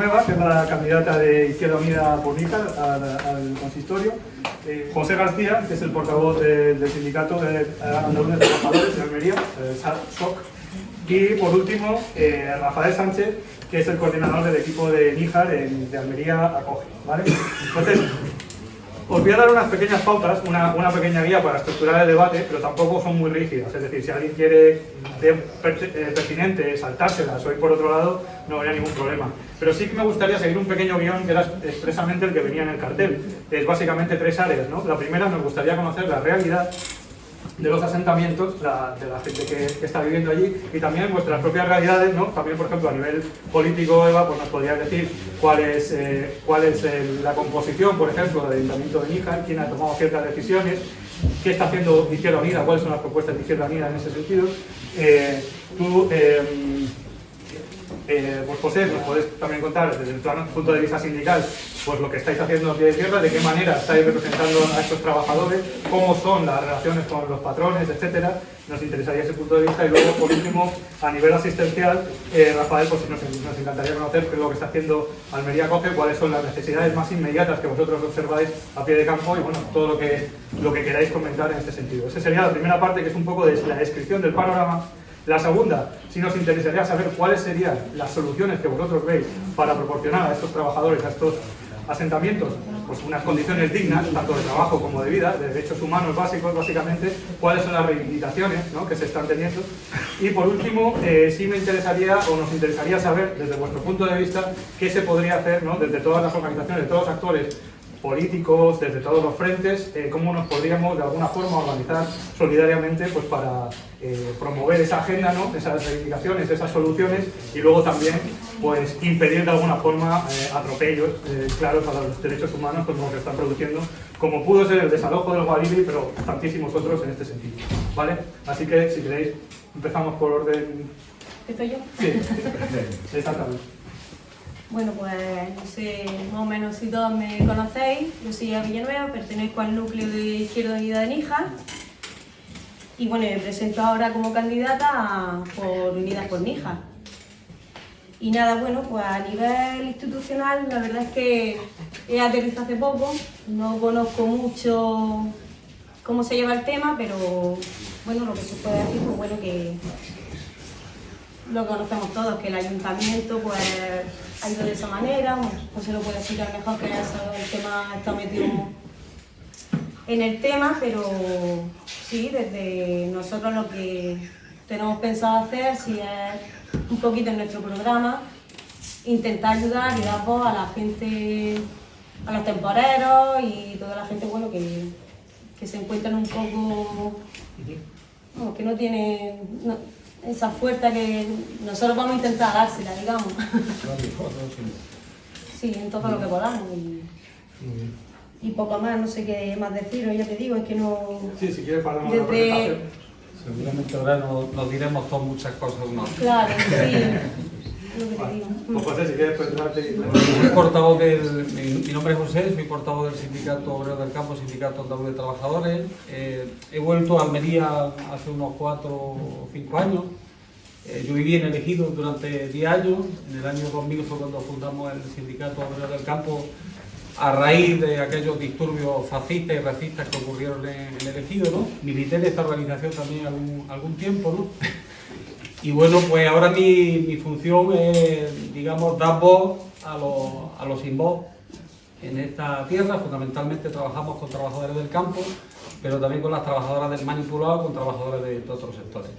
Villanueva, que es la candidata de Izquierda Unida por Níjar al consistorio. José García, que es el portavoz del sindicato de Andaluz de Trabajadores de Almería, SOC. Y por último, Rafael Sánchez, que es el coordinador del equipo de Níjar de Almería Acoge, ¿vale? Entonces, os voy a dar unas pequeñas pautas, una pequeña guía para estructurar el debate, pero tampoco son muy rígidas. Es decir, si alguien quiere pertinente saltárselas o ir por otro lado, no habría ningún problema. Pero sí que me gustaría seguir un pequeño guión que era expresamente el que venía en el cartel. Es básicamente 3 áreas, ¿no? La primera, nos gustaría conocer la realidad de los asentamientos, de la gente que está viviendo allí, y también vuestras propias realidades, ¿no? También, por ejemplo, a nivel político, Eva, pues nos podrías decir cuál es la composición, por ejemplo, del Ayuntamiento de Níjar, quién ha tomado ciertas decisiones, qué está haciendo Izquierda Unida, cuáles son las propuestas de Izquierda Unida en ese sentido. Pues José, nos podés también contar desde el punto de vista sindical pues lo que estáis haciendo aquí de tierra, de qué manera estáis representando a estos trabajadores, cómo son las relaciones con los patrones, etcétera. Nos interesaría ese punto de vista. Y luego, por último, a nivel asistencial, Rafael, pues nos encantaría conocer qué es lo que está haciendo Almería Acoge, cuáles son las necesidades más inmediatas que vosotros observáis a pie de campo y bueno, todo lo que queráis comentar en este sentido. Esa sería la primera parte, que es un poco de la descripción del panorama. La segunda, si nos interesaría saber cuáles serían las soluciones que vosotros veis para proporcionar a estos trabajadores, a estos asentamientos, pues unas condiciones dignas, tanto de trabajo como de vida, de derechos humanos básicos, básicamente, cuáles son las reivindicaciones, ¿no?, que se están teniendo. Y por último, sí me interesaría, o nos interesaría saber, desde vuestro punto de vista, qué se podría hacer, ¿no?, desde todas las organizaciones, de todos los actores políticos, desde todos los frentes, cómo nos podríamos de alguna forma organizar solidariamente pues para promover esa agenda, ¿no?, esas reivindicaciones, esas soluciones, y luego también pues impedir de alguna forma atropellos claros a los derechos humanos como que están produciendo, como pudo ser el desalojo del Guadiri, pero tantísimos otros en este sentido, ¿vale? Así que si queréis empezamos por orden. ¿Estoy yo? Sí, exactamente. Bueno, pues no sé, más o menos si todos me conocéis, yo soy Eva Villanueva, pertenezco al núcleo de Izquierda Unida de Níjar y bueno, me presento ahora como candidata por Unidas por Níjar. Y nada, bueno, pues a nivel institucional la verdad es que he aterrizado hace poco, no conozco mucho cómo se lleva el tema, pero bueno, lo que se puede decir, pues bueno, que lo conocemos todos, que el ayuntamiento pues ha ido de esa manera, pues se lo puede explicar mejor, que el tema está metido en el tema, pero sí, desde nosotros lo que tenemos pensado hacer, si es un poquito en nuestro programa, intentar ayudar y dar voz a la gente, a los temporeros y toda la gente, bueno, que se encuentran un poco, bueno, que no tienen esa fuerza que nosotros vamos a intentar dársela, digamos. Sí, en todo lo que podamos. Y poco más, no sé qué más deciros, ya te digo, es que no... Sí, si quieres paramos la presentación. Seguramente ahora nos diremos todas muchas cosas más. Claro, sí. Lo que te digo. Pues José, si quieres presentarte. Soy portavoz mi nombre es José, soy portavoz del Sindicato Obrero del Campo, Sindicato Andaluz de Trabajadores. He vuelto a Almería hace unos 4 o 5 años. Yo viví en el Ejido durante 10 años. En el año 2000 fue cuando fundamos el Sindicato Obrero del Campo, a raíz de aquellos disturbios fascistas y racistas que ocurrieron en el Ejido, ¿no? Milité en esta organización también algún tiempo, ¿no? Y bueno, pues ahora mi función es, digamos, dar voz a los sin voz en esta tierra. Fundamentalmente trabajamos con trabajadores del campo, pero también con las trabajadoras del manipulado, con trabajadores de otros sectores.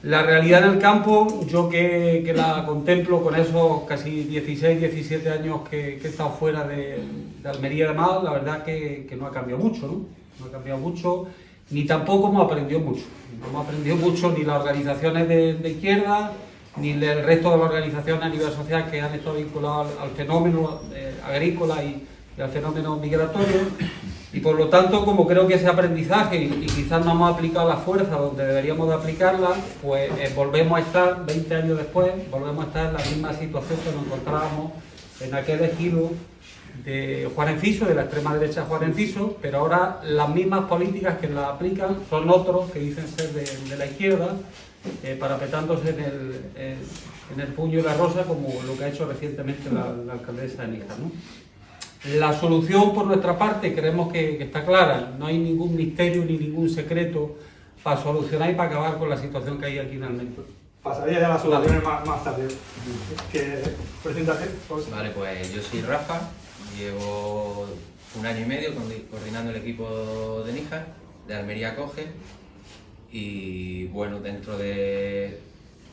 La realidad en el campo, yo que la contemplo con esos casi 16, 17 años que he estado fuera de Almería de Mar, la verdad que no ha cambiado mucho, ¿no? No ha cambiado mucho, ni tampoco hemos aprendido mucho. No hemos aprendido mucho ni las organizaciones de izquierda, ni el resto de las organizaciones a nivel social que han estado vinculadas al fenómeno agrícola y al fenómeno migratorio. Y por lo tanto, como creo que ese aprendizaje y quizás no hemos aplicado la fuerza donde deberíamos de aplicarla, pues volvemos a estar, 20 años después, volvemos a estar en la misma situación que nos encontrábamos en aquel ejido de Juan Enciso, de la extrema derecha Juan Enciso, pero ahora las mismas políticas que las aplican son otros que dicen ser de la izquierda, parapetándose en el puño y la rosa, como lo que ha hecho recientemente la alcaldesa de Níjar, ¿no? La solución por nuestra parte creemos que está clara, no hay ningún misterio ni ningún secreto para solucionar y para acabar con la situación que hay aquí en Almendro. Pasaría ya a las soluciones más tarde. Preséntate. Vale, pues yo soy Rafa, llevo 1 año y medio coordinando el equipo de Níjar, de Almería Acoge, y bueno, dentro de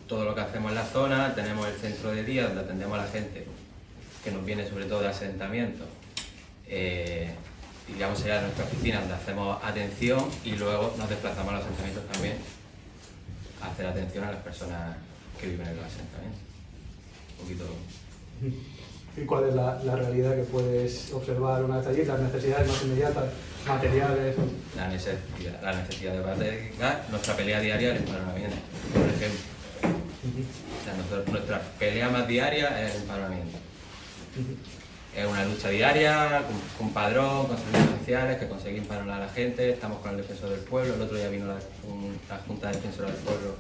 todo lo que hacemos en la zona tenemos el centro de día donde atendemos a la gente que nos viene sobre todo de asentamientos, y digamos sería nuestra oficina donde hacemos atención, y luego nos desplazamos a los asentamientos también a hacer atención a las personas que viven en los asentamientos. Un poquito. ¿Y cuál es la realidad que puedes observar una vez allí? Las necesidades más inmediatas, materiales. La necesidad de pagar, nuestra pelea diaria es el empadronamiento, por ejemplo. O sea, nuestra pelea más diaria es el empadronamiento. Es una lucha diaria, con padrón, con servicios sociales, que conseguir empadronar a la gente. Estamos con el defensor del pueblo, el otro día vino la Junta de Defensora del Pueblo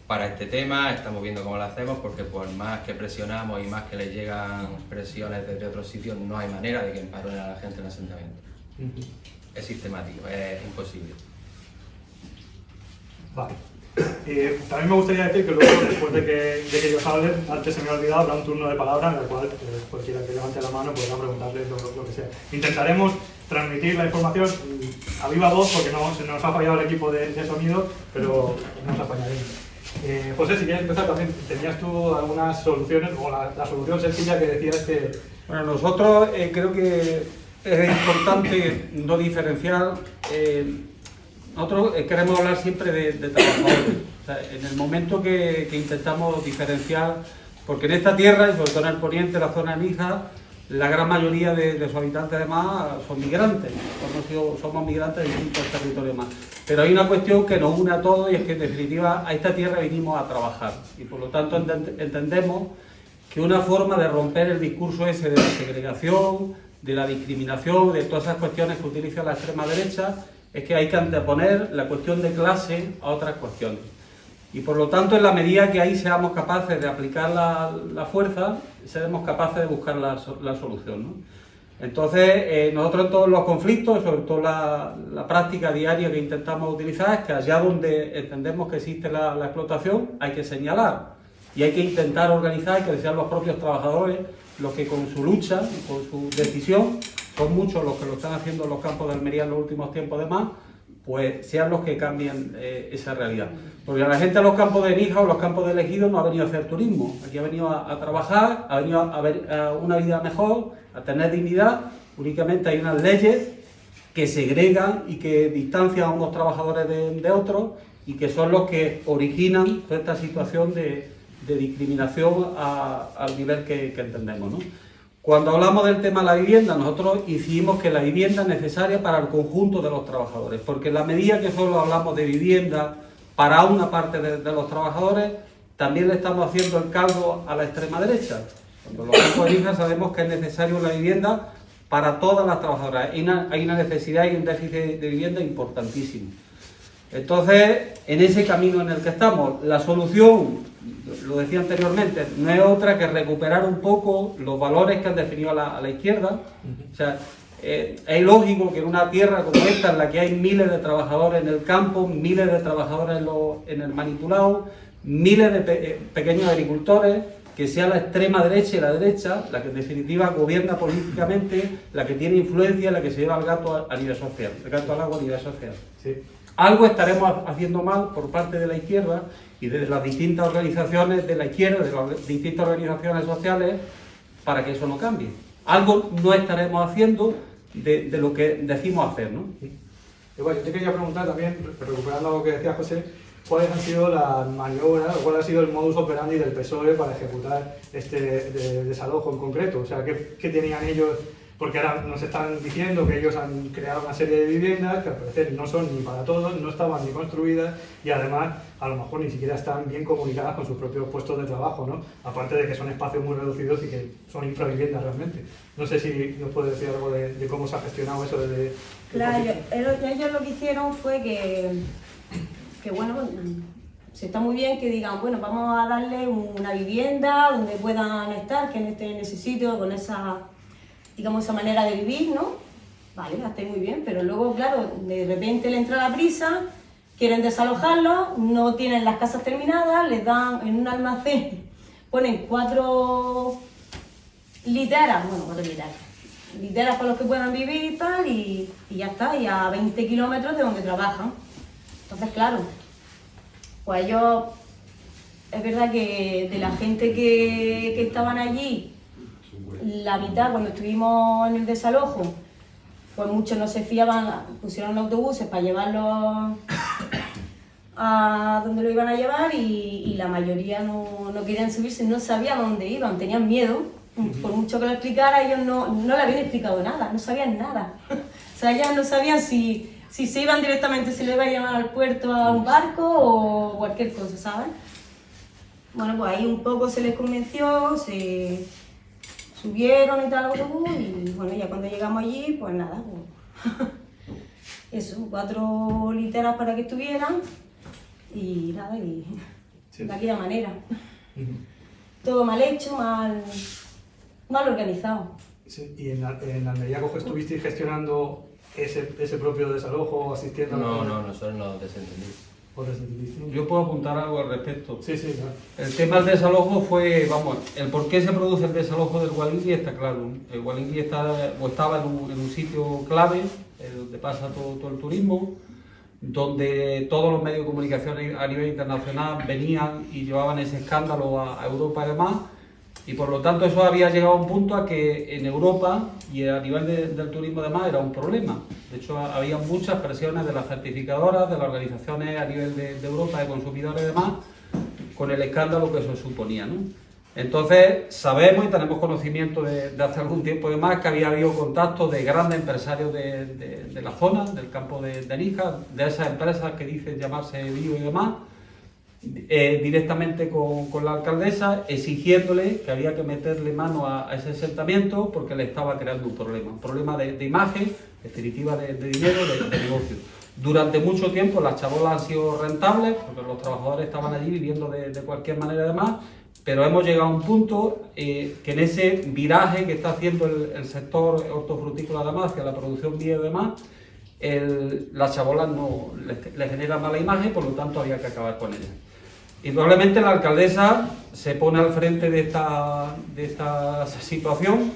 para este tema. Estamos viendo cómo lo hacemos, porque por más que presionamos y más que les llegan presiones desde otros sitios, no hay manera de que empadronen a la gente en el asentamiento. Es sistemático, es imposible. Vale. También me gustaría decir que luego, después de que ellos hablen, antes se me ha olvidado, habrá un turno de palabra en el cual cualquiera que levante la mano podrá preguntarles lo que sea. Intentaremos transmitir la información a viva voz, porque se nos ha fallado el equipo de sonido, pero nos apañaremos. José, si quieres empezar también, ¿tenías tú algunas soluciones, o la solución sencilla que decías que...? Bueno, nosotros creo que es importante no diferenciar. Nosotros queremos hablar siempre de trabajadores. O sea, en el momento que intentamos diferenciar, porque en esta tierra, y sobre todo en el poniente, la zona de Níjar, la gran mayoría de sus habitantes además son migrantes. Somos migrantes de distintos territorios más. Pero hay una cuestión que nos une a todos, y es que en definitiva a esta tierra vinimos a trabajar. Y por lo tanto entendemos que una forma de romper el discurso ese de la segregación, de la discriminación, de todas esas cuestiones que utiliza la extrema derecha, es que hay que anteponer la cuestión de clase a otras cuestiones. Y por lo tanto, en la medida que ahí seamos capaces de aplicar la fuerza, seremos capaces de buscar la solución, ¿no? Entonces, nosotros en todos los conflictos, sobre todo la práctica diaria que intentamos utilizar, es que allá donde entendemos que existe la explotación, hay que señalar y hay que intentar organizar, y que sean los propios trabajadores los que con su lucha, con su decisión, son muchos los que lo están haciendo en los campos de Almería en los últimos tiempos además, pues sean los que cambien esa realidad. Porque la gente en los campos de Níjar o los campos de Ejido no ha venido a hacer turismo, aquí ha venido a trabajar, ha venido a ver una vida mejor, a tener dignidad. Únicamente hay unas leyes que segregan y que distancian a unos trabajadores de otros, y que son los que originan toda esta situación de discriminación al nivel que entendemos, ¿no? Cuando hablamos del tema de la vivienda, nosotros incidimos que la vivienda es necesaria para el conjunto de los trabajadores, porque en la medida que solo hablamos de vivienda para una parte de los trabajadores, también le estamos haciendo el caldo a la extrema derecha. Cuando los campos de Níjar sabemos que es necesario la vivienda para todas las trabajadoras. Hay una necesidad y un déficit de vivienda importantísimo. Entonces, en ese camino en el que estamos, la solución, lo decía anteriormente, no es otra que recuperar un poco los valores que han definido a la izquierda. O sea, es lógico que en una tierra como esta, en la que hay miles de trabajadores en el campo, miles de trabajadores en el manipulado, miles de pequeños agricultores, que sea la extrema derecha y la derecha la que en definitiva gobierna políticamente, la que tiene influencia, la que se lleva al gato a nivel social, el gato al agua a nivel social. Sí. Algo estaremos haciendo mal por parte de la izquierda y de las distintas organizaciones de la izquierda, de las distintas organizaciones sociales, para que eso no cambie. Algo no estaremos haciendo de lo que decimos hacer, ¿no? Y bueno, yo te quería preguntar también, recuperando lo que decía José, ¿cuáles han sido las maniobras o cuál ha sido el modus operandi del PSOE para ejecutar este desalojo en concreto? O sea, ¿qué tenían ellos? Porque ahora nos están diciendo que ellos han creado una serie de viviendas que al parecer no son ni para todos, no estaban ni construidas, y además a lo mejor ni siquiera están bien comunicadas con sus propios puestos de trabajo, ¿no? Aparte de que son espacios muy reducidos y que son infraviviendas realmente. No sé si nos puede decir algo de cómo se ha gestionado eso desde... Claro, ellos lo que hicieron fue que bueno, se está muy bien que digan, bueno, vamos a darle una vivienda donde puedan estar, que estén en ese sitio con esa, digamos, esa manera de vivir, ¿no? Vale, está muy bien, pero luego, claro, de repente le entra la prisa, quieren desalojarlo, no tienen las casas terminadas, les dan en un almacén, ponen 4 literas, bueno, 4 literas para los que puedan vivir y tal, y ya está, y a 20 kilómetros de donde trabajan. Entonces, claro, pues ellos, es verdad que de la gente que estaban allí, la mitad cuando estuvimos en el desalojo, pues muchos no se fiaban, pusieron autobuses para llevarlos a donde lo iban a llevar y la mayoría no querían subirse, no sabían a dónde iban, tenían miedo. Por mucho que lo explicara, ellos no le habían explicado nada, no sabían nada. O sea, ellos no sabían si se iban directamente, si le iban a llevar al puerto a un barco o cualquier cosa, ¿sabes? Bueno, pues ahí un poco se les convenció, se subieron y tal al autobús y bueno, ya cuando llegamos allí, pues nada, pues, eso, 4 literas para que estuvieran y nada, y de aquella manera. Todo mal hecho, mal organizado. Sí, ¿y en Almería cómo estuvisteis gestionando ese propio desalojo, asistiendo a la... No, nosotros no desentendimos. ¿O desentendiste? Yo puedo apuntar algo al respecto. Sí, claro. El tema del desalojo fue, vamos, el por qué se produce el desalojo del Gualingui está claro. El Gualingui estaba en un sitio clave, donde pasa todo el turismo, donde todos los medios de comunicación a nivel internacional venían y llevaban ese escándalo a Europa y demás, y por lo tanto eso había llegado a un punto a que en Europa y a nivel del turismo además era un problema. De hecho había muchas presiones de las certificadoras, de las organizaciones a nivel de Europa de consumidores y demás, con el escándalo que eso suponía, ¿no? Entonces sabemos y tenemos conocimiento de hace algún tiempo y demás que había habido contactos de grandes empresarios de la zona, del campo de Níjar, de esas empresas que dicen llamarse Bio y demás, directamente con la alcaldesa, exigiéndole que había que meterle mano a ese asentamiento porque le estaba creando un problema de imagen, definitiva de dinero, de negocio. Durante mucho tiempo las chabolas han sido rentables porque los trabajadores estaban allí viviendo de cualquier manera y demás, pero hemos llegado a un punto que en ese viraje que está haciendo el sector hortofrutícola además hacia la producción bio y demás, las chabolas no le generan mala imagen, por lo tanto había que acabar con ellas. Y probablemente la alcaldesa se pone al frente de esta situación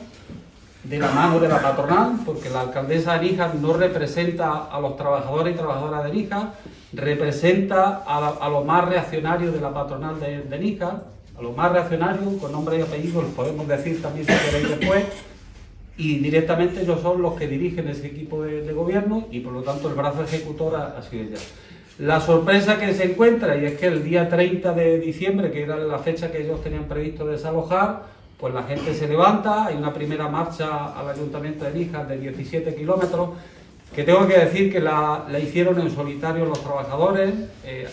de la mano de la patronal, porque la alcaldesa de Níjar no representa a los trabajadores y trabajadoras de Níjar, representa a los más reaccionarios de la patronal de Níjar, a los más reaccionarios, con nombre y apellido, los podemos decir también si queréis después, y directamente ellos son los que dirigen ese equipo de gobierno y por lo tanto el brazo ejecutor ha sido ella. La sorpresa que se encuentra, y es que el día 30 de diciembre, que era la fecha que ellos tenían previsto desalojar, pues la gente se levanta, hay una primera marcha al Ayuntamiento de Níjar de 17 kilómetros, que tengo que decir que la hicieron en solitario los trabajadores.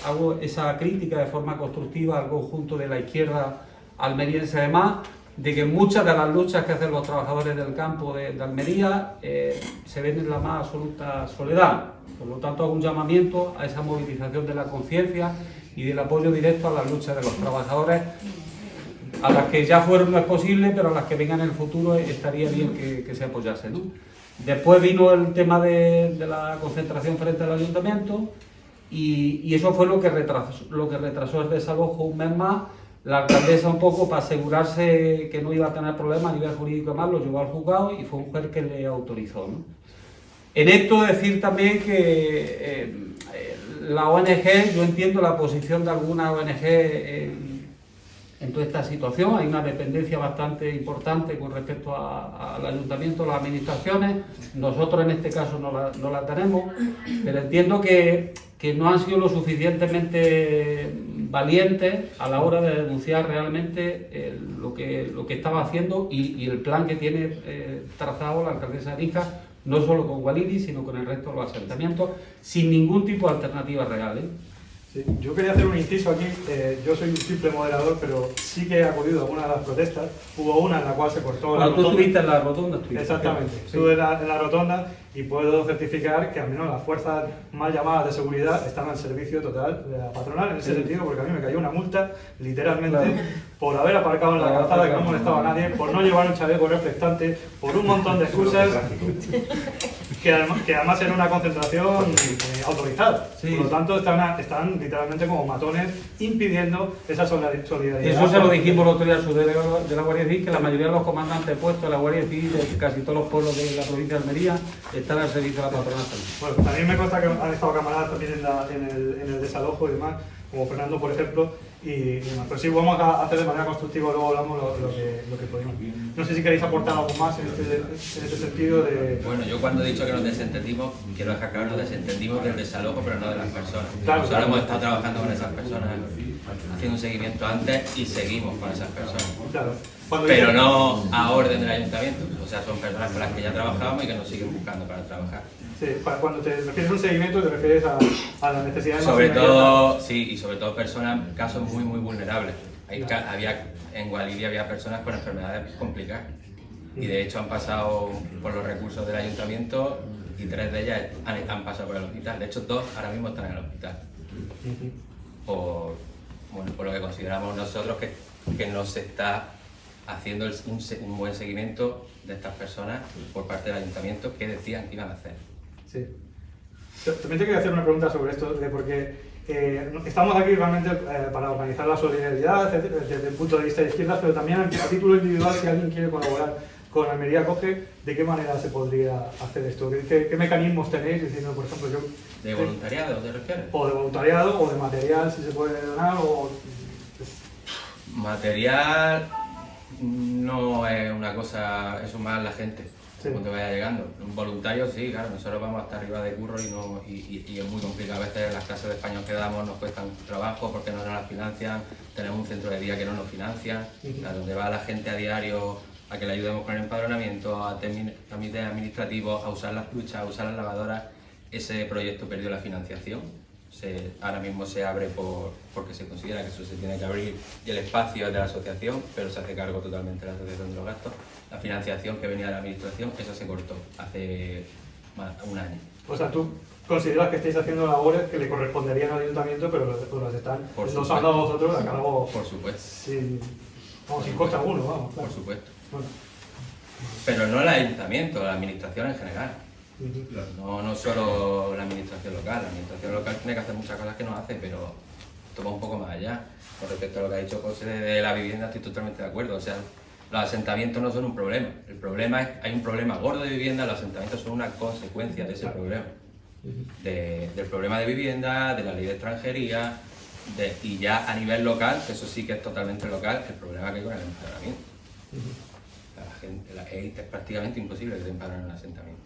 Hago esa crítica de forma constructiva al conjunto de la izquierda almeriense además, de que muchas de las luchas que hacen los trabajadores del campo de Almería se ven en la más absoluta soledad. Por lo tanto, hago un llamamiento a esa movilización de la conciencia y del apoyo directo a las luchas de los trabajadores, a las que ya fueron no es posible, pero a las que vengan en el futuro estaría bien que se apoyase, ¿no? Después vino el tema de la concentración frente al ayuntamiento y eso fue lo que retrasó el desalojo un mes más. La alcaldesa, un poco para asegurarse que no iba a tener problemas a nivel jurídico y demás, lo llevó al juzgado y fue un juez que le autorizó, ¿no? En esto decir también que la ONG, yo entiendo la posición de algunas ONG en toda esta situación. Hay una dependencia bastante importante con respecto al ayuntamiento, las administraciones. Nosotros en este caso no la tenemos, pero entiendo que no han sido lo suficientemente valientes a la hora de denunciar realmente lo que estaba haciendo y el plan que tiene trazado la alcaldesa de Níjar, no solo con Gualini, sino con el resto de los asentamientos, sin ningún tipo de alternativa real, Sí, yo quería hacer un inciso aquí. Yo soy un simple moderador, pero sí que he acudido a alguna de las protestas. Hubo una en la cual se cortó la Cuando tú rotonda. estuviste en la rotonda, estuviste. Exactamente, Sí. estuve en la rotonda y puedo certificar que al menos las fuerzas mal llamadas de seguridad están al servicio total de la patronal en ese Sí. sentido, porque a mí me cayó una multa, literalmente, Claro. por haber aparcado en la Claro, calzada que no claro. molestaba a nadie, por no llevar un chaleco reflectante, por un montón de excusas que además era una concentración autorizada. Sí. Por lo tanto, están literalmente como matones impidiendo esa solidaridad. Eso se lo dijimos el otro día al subdelegado de la Guardia Civil, que la mayoría de los comandantes puestos de la Guardia Civil de casi todos los pueblos de la provincia de Almería están al servicio de la patronal también. Bueno, también me consta que han estado camaradas también en el desalojo y demás, como Fernando, por ejemplo, y demás. Pero sí, vamos a hacer de manera constructiva, luego hablamos lo que podemos. No sé si queréis aportar algo más en este sentido de... Bueno, yo cuando he dicho que nos desentendimos, quiero dejar claro, nos desentendimos del desalojo, pero no de las personas. Claro, Nosotros claro. hemos estado trabajando con esas personas, haciendo un seguimiento antes y seguimos con esas personas. Claro, cuando Pero dice- no a orden del ayuntamiento. O sea, son personas con las que ya trabajábamos y que nos siguen buscando para trabajar. Sí, cuando te refieres a un seguimiento, te refieres a las necesidades más Sobre inmediatas. todo, sí, y sobre todo personas, casos muy, muy vulnerables. En Guadalquivir había personas con enfermedades complicadas. Y de hecho han pasado por los recursos del ayuntamiento y 3 de ellas han pasado por el hospital. De hecho, 2 ahora mismo están en el hospital. Por lo que consideramos nosotros que no se está haciendo un buen seguimiento de estas personas por parte del ayuntamiento que decían que iban a hacer. Sí. También te quería hacer una pregunta sobre esto, porque estamos aquí realmente para organizar la solidaridad desde el punto de vista de izquierdas, pero también a título individual, si alguien quiere colaborar con Almería Coge, ¿de qué manera se podría hacer esto? ¿Qué mecanismos tenéis? Diciendo, por ejemplo, yo... ¿De voluntariado te refieres? O de voluntariado, o de material, si se puede donar, o... Material no es una cosa, eso más la gente, Sí. cuando vaya llegando. Un voluntario sí, claro, nosotros vamos hasta arriba de curro y es muy complicado. A veces las clases de español que damos nos cuestan trabajo porque no nos las financian, tenemos un centro de día que no nos financia, a donde va la gente a diario a que le ayudemos con el empadronamiento, a trámites administrativos, a usar las duchas, a usar las lavadoras. Ese proyecto perdió la financiación. Ahora mismo se abre porque se considera que eso se tiene que abrir y el espacio es de la asociación, pero se hace cargo totalmente la asociación de los gastos. La financiación que venía de la administración, esa se cortó hace un año. O sea, tú consideras que estáis haciendo labores que le corresponderían al ayuntamiento, pero las están Por nos han supuesto. dado a vosotros a cargo Por supuesto, sin coste alguno, vamos. Claro. por supuesto. Bueno. Pero no el ayuntamiento, la administración en general. Ujú. No solo la administración local. La administración local tiene que hacer muchas cosas que no hace, pero toma un poco más allá. Con respecto a lo que ha dicho José de la vivienda, estoy totalmente de acuerdo. O sea, los asentamientos no son un problema. El problema es que hay un problema gordo de vivienda, los asentamientos son una consecuencia de ese problema. Del problema de vivienda, de la ley de extranjería, y ya a nivel local, que eso sí que es totalmente local, el problema que hay con el empadronamiento. Es prácticamente imposible que te empadronen en un asentamiento.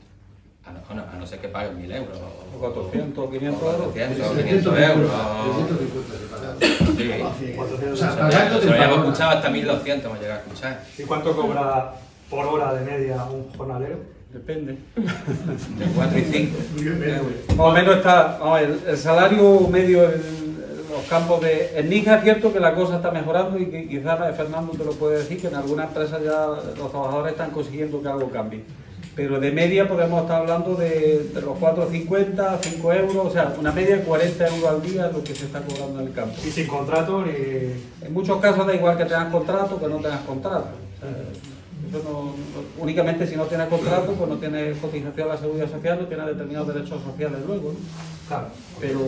A no ser que paguen 1.000 euros. O 400 o 500 euros. 400 o 500 euros. Sí. O sea, Nosotros ya hemos escuchado hasta 1.200, hemos llegado a escuchar. ¿Y cuánto cobra por hora de media un jornalero? Depende. De 4 y 5. Más o menos está, vamos, el salario medio en los campos de... En Níjar es cierto que la cosa está mejorando y que quizás Fernando te lo puede decir, que en algunas empresas ya los trabajadores están consiguiendo que algo cambie. Pero de media podemos estar hablando de los 4,50, 5 euros, o sea, una media de 40 euros al día es lo que se está cobrando en el campo. Y sin contrato ni... En muchos casos da igual que tengas contrato que no tengas contrato. Eso únicamente si no tienes contrato, pues no tienes cotización a la seguridad social, no tienes determinados derechos sociales luego, ¿no? Claro. Pero,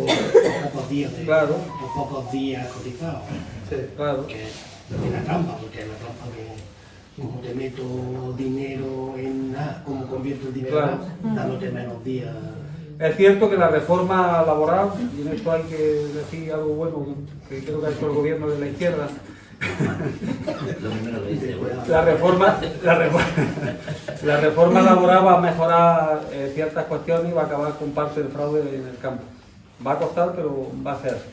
Pocos días Claro. pocos días cotizados. Sí. claro, Porque es la trampa, porque es la trampa que como te meto dinero en nada, como convierto el dinero Claro. en nada, dándote menos días. es cierto que la reforma laboral, y en esto hay que decir algo bueno que creo que ha hecho el gobierno de la izquierda, la reforma laboral va a mejorar ciertas cuestiones y va a acabar con parte del fraude en el campo. Va a costar, pero va a ser así.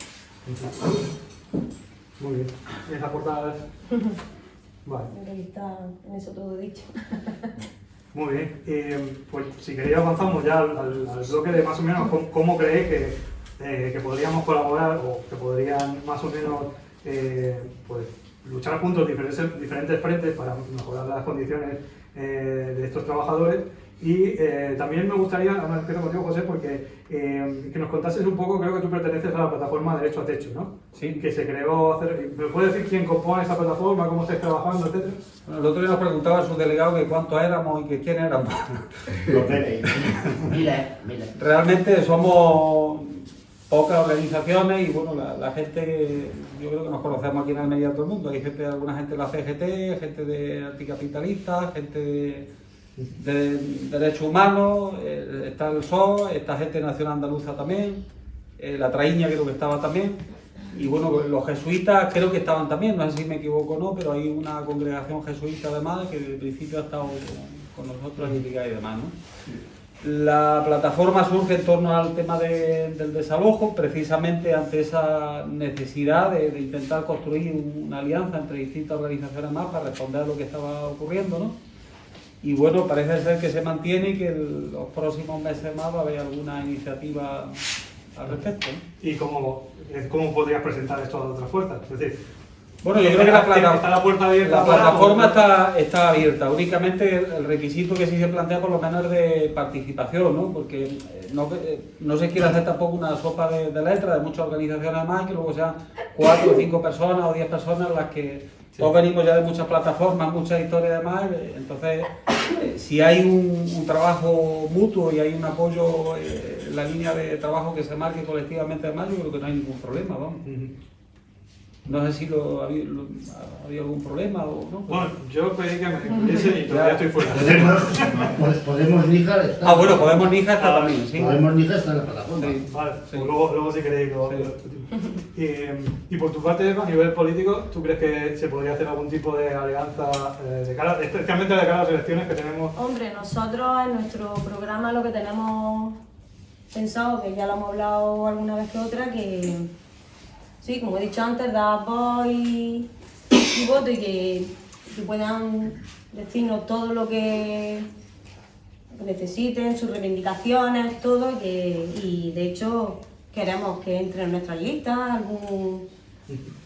Muy bien. ¿Tienes aportadas? Vale. Creo que está en eso todo dicho. Muy bien. Pues si queréis avanzamos ya al bloque de más o menos cómo creéis que podríamos colaborar o que podrían más o menos pues, luchar juntos diferentes frentes para mejorar las condiciones de estos trabajadores. Y también me gustaría, ahora empiezo contigo, José, porque que nos contases un poco, creo que tú perteneces a la plataforma Derecho a Techo, ¿no? Sí. Que se creó hacer... ¿Me puedes decir quién compone esa plataforma, cómo estáis trabajando, etcétera? Bueno, el otro día nos preguntaba a su delegado que cuántos éramos y que quién éramos. Miles. Realmente somos pocas organizaciones y bueno, la gente, yo creo que nos conocemos aquí en Almería todo el mundo. Hay gente, alguna gente de la CGT, gente de anticapitalistas, gente de derechos humanos, está el PSOE, está gente nacional andaluza también, la Traíña creo que estaba también, y bueno, los jesuitas creo que estaban también, no sé si me equivoco o no, pero hay una congregación jesuita además que desde el principio ha estado con nosotros y demás, ¿no? La plataforma surge en torno al tema del desalojo, precisamente ante esa necesidad de intentar construir una alianza entre distintas organizaciones más para responder a lo que estaba ocurriendo, ¿no? Y bueno, parece ser que se mantiene y que en los próximos meses más va a haber alguna iniciativa al respecto, ¿no? ¿Y cómo podrías presentar esto a otras fuerzas? Es decir, bueno, yo creo que está la puerta abierta. La plataforma está abierta, únicamente el requisito que sí se plantea por lo menos es de participación, ¿no? Porque no se quiere hacer tampoco una sopa de letras de muchas organizaciones más, que luego sean 4 o 5 personas o 10 personas las que todos venimos ya de muchas plataformas, muchas historias y demás, entonces si hay un trabajo mutuo y hay un apoyo en la línea de trabajo que se marque colectivamente además, yo creo que no hay ningún problema, vamos. No sé si había algún problema o no. Bueno, yo pedí que me incluyese y todavía estoy fuera. Podemos Níjar está. Bueno, Podemos Níjar está también, sí. Podemos Níjar está en la plataforma. Sí. Vale, Sí. pues luego si queréis lo discutimos. Y por tu parte, a nivel político, ¿tú crees que se podría hacer algún tipo de alianza, especialmente de cara a las elecciones que tenemos? Hombre, nosotros en nuestro programa lo que tenemos pensado, que ya lo hemos hablado alguna vez que otra, que sí, como he dicho antes, dar voz y voto y que puedan decirnos todo lo que necesiten, sus reivindicaciones, todo, y de hecho queremos que entren en nuestras listas,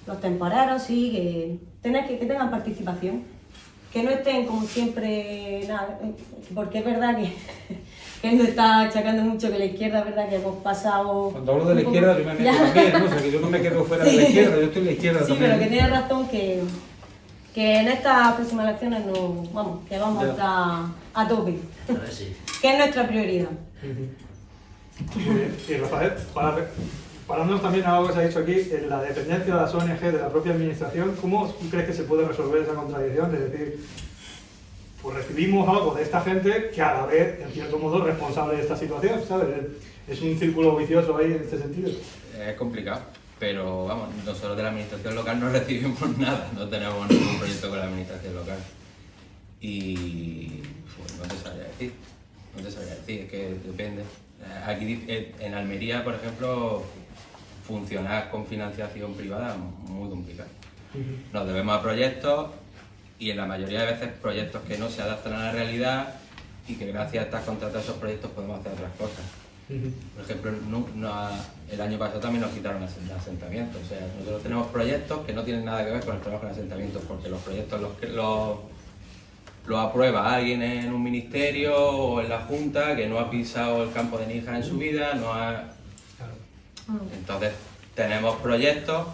los temporeros, sí, que tengan participación, que no estén como siempre, nada, porque es verdad que él nos está achacando mucho que la izquierda, es verdad que hemos pasado... Cuando hablo de la izquierda, yo me meto también, ¿no? O sea, que yo no me quedo fuera de la izquierda, yo estoy en la izquierda sí, también. pero que tiene razón que en estas próximas elecciones que vamos a estar a tope, A ver si. que es nuestra prioridad. Y Rafael, parándonos también a algo que se ha dicho aquí, en la dependencia de las ONG, de la propia administración, ¿cómo crees que se puede resolver esa contradicción? Es decir, pues recibimos algo de esta gente que a la vez, en cierto modo, es responsable de esta situación, ¿sabes? Es un círculo vicioso ahí en este sentido. Es complicado, pero vamos, nosotros de la administración local no recibimos nada, no tenemos ningún proyecto con la administración local. Y pues no te sabría decir, es que depende. Aquí en Almería, por ejemplo, funcionar con financiación privada es muy complicado. Nos debemos a proyectos y en la mayoría de veces proyectos que no se adaptan a la realidad y que gracias a estar contratados a esos proyectos podemos hacer otras cosas. Por ejemplo, el año pasado también nos quitaron el asentamiento. O sea, nosotros tenemos proyectos que no tienen nada que ver con el trabajo en asentamientos, porque los proyectos los aprueba alguien en un ministerio o en la Junta que no ha pisado el campo de Níjar en su vida, Entonces, tenemos proyectos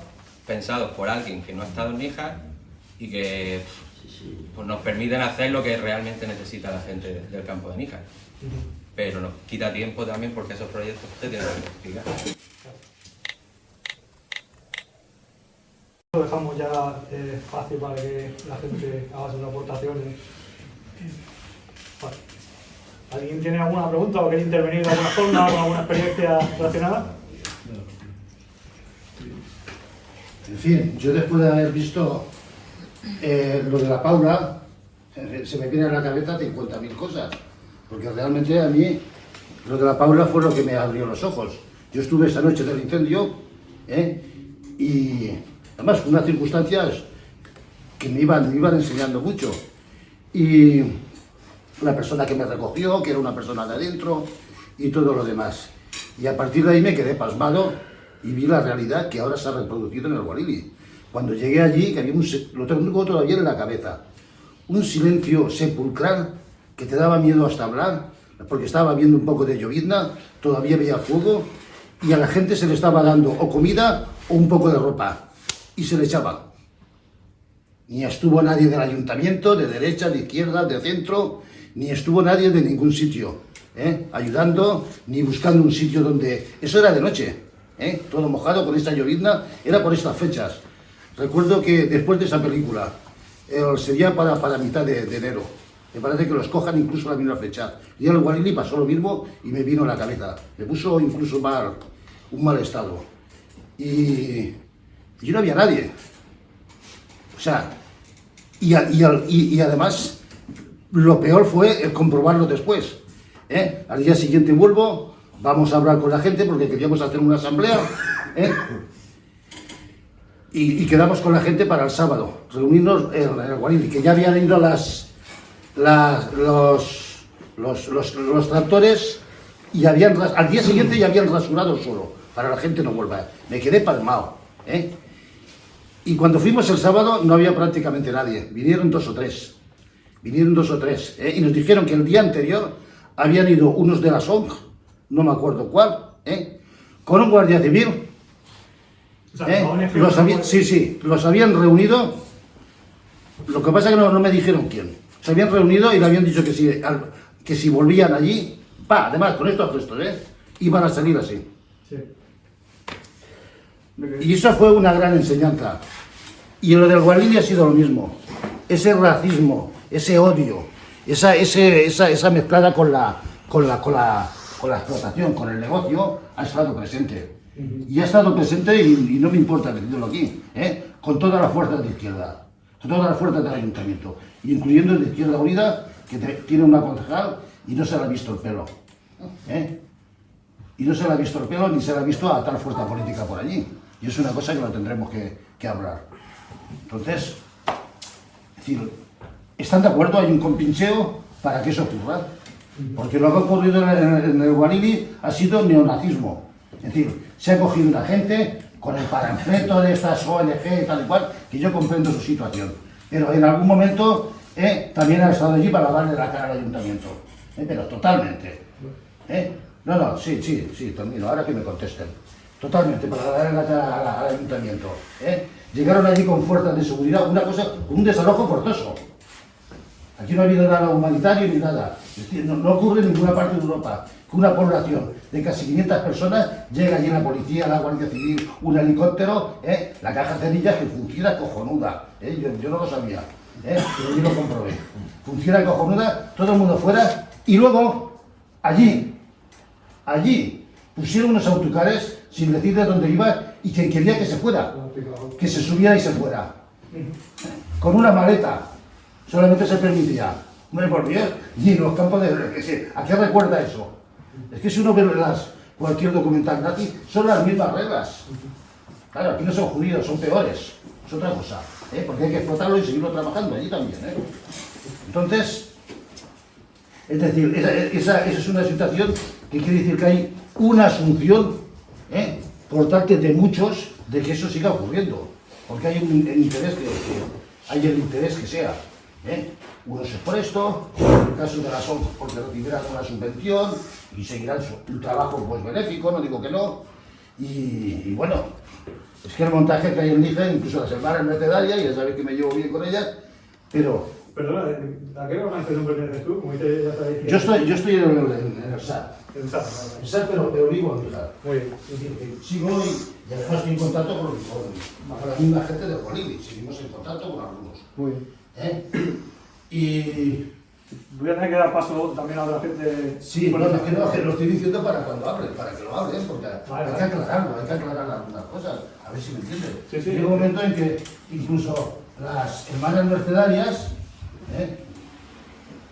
pensados por alguien que no ha estado en Níjar y que pues, nos permiten hacer lo que realmente necesita la gente del campo de Níjar. Pero nos quita tiempo también porque esos proyectos se tienen que explicar. Lo dejamos ya fácil para que la gente haga sus aportaciones. Vale. ¿Alguien tiene alguna pregunta o quiere intervenir de alguna forma o alguna experiencia relacionada? En fin, yo después de haber visto lo de la Paula, se me vienen a la cabeza 50.000 cosas. Porque realmente a mí lo de la Paula fue lo que me abrió los ojos. Yo estuve esa noche del incendio y además unas circunstancias que me iban enseñando mucho. Y la persona que me recogió, que era una persona de adentro y todo lo demás. Y a partir de ahí me quedé pasmado y vi la realidad que ahora se ha reproducido en el Gualili. Cuando llegué allí, que había lo tengo todavía en la cabeza, un silencio sepulcral que te daba miedo hasta hablar, porque estaba viendo un poco de llovizna, todavía veía fuego, y a la gente se le estaba dando o comida o un poco de ropa, y se le echaba. Ni estuvo nadie del ayuntamiento, de derecha, de izquierda, de centro, ni estuvo nadie de ningún sitio, ayudando, ni buscando un sitio donde... Eso era de noche, todo mojado con esta llovizna, era por estas fechas. Recuerdo que después de esa película, sería para mitad de enero, me parece que los cojan incluso la misma fecha. Y en el Gualili pasó lo mismo y me vino a la cabeza. Me puso incluso un mal estado. Y no había nadie. O sea, y además, lo peor fue el comprobarlo después. Al día siguiente vuelvo, vamos a hablar con la gente porque queríamos hacer una asamblea. Y quedamos con la gente para el sábado, reunirnos en el Gualili, que ya habían ido los tractores y al día siguiente ya habían rasurado el suelo, para que la gente no vuelva. Me quedé palmado. Y cuando fuimos el sábado no había prácticamente nadie, vinieron dos o tres, y nos dijeron que el día anterior habían ido unos de la SONG, no me acuerdo cuál, con un guardia civil. O sea, los habían reunido. Lo que pasa es que no me dijeron quién. Se habían reunido y le habían dicho que si volvían allí, además con estos gestos, iban a salir así. Sí. Y eso fue una gran enseñanza. Y lo del Gualili ha sido lo mismo. Ese racismo, ese odio, esa mezclada con la explotación, con el negocio, ha estado presente. Y ha estado presente y no me importa decirlo aquí, con todas las fuerzas de izquierda, con todas las fuerzas del ayuntamiento, incluyendo el de Izquierda Unida, que tiene una concejal y no se le ha visto el pelo. Y no se le ha visto el pelo ni se le ha visto a tal fuerza política por allí. Y es una cosa que lo tendremos que hablar. Entonces, es decir, ¿están de acuerdo? Hay un compincheo para que eso ocurra. Porque lo que ha ocurrido en el Gualili ha sido neonazismo. Es decir, se ha cogido una gente con el paranfleto de estas ONG y tal y cual, que yo comprendo su situación. Pero en algún momento también ha estado allí para darle la cara al ayuntamiento. Pero totalmente. Sí, termino, ahora que me contesten. Totalmente, para darle la cara al ayuntamiento. Llegaron allí con fuerzas de seguridad, una cosa, un desalojo forzoso. Aquí no ha habido nada humanitario ni nada. Es decir, no ocurre en ninguna parte de Europa que una población de casi 500 personas llega allí la policía, la Guardia Civil, un helicóptero, la caja de cerillas que funciona cojonuda. Yo no lo sabía, pero yo lo comprobé. Funciona cojonuda, todo el mundo fuera y luego allí pusieron unos autocares sin decirle dónde iba y quien quería que se fuera, que se subiera y se fuera. Con una maleta. Solamente se permitía. Hombre, por Dios, y en los campos de... ¿A qué recuerda eso? Es que si uno ve cualquier documental nazi, son las mismas reglas. Claro, aquí no son judíos, son peores. Es otra cosa, porque hay que explotarlo y seguirlo trabajando allí también. Entonces, es decir, esa es una situación que quiere decir que hay una asunción por parte de muchos de que eso siga ocurriendo. Porque hay un interés hay el interés que sea. Unos es por esto, en el caso de la SONG porque recibirán una subvención y seguirán su trabajo pues benéfico, no digo que no. Y bueno, es que el montaje que hay en Níger, incluso las hermanas mercedarias, ya sabéis que me llevo bien con ellas, pero... Perdona, ¿a qué organización perteneces tú? Como dice, ya sabéis que... Yo estoy en el SAT. El SAT, El SAT, pero vivo en Níger. Muy bien. Es decir, que sigo y además estoy en contacto con la misma gente del Gualili, seguimos en contacto con algunos. Muy bien. Y voy a tener que dar paso también a la gente. Sí, bueno, es que no, lo estoy diciendo para cuando hablen, para que lo hablen, porque hay que aclararlo, hay que aclarar algunas cosas, a ver si me entienden. Sí. Llega un momento en que incluso las hermanas mercedarias,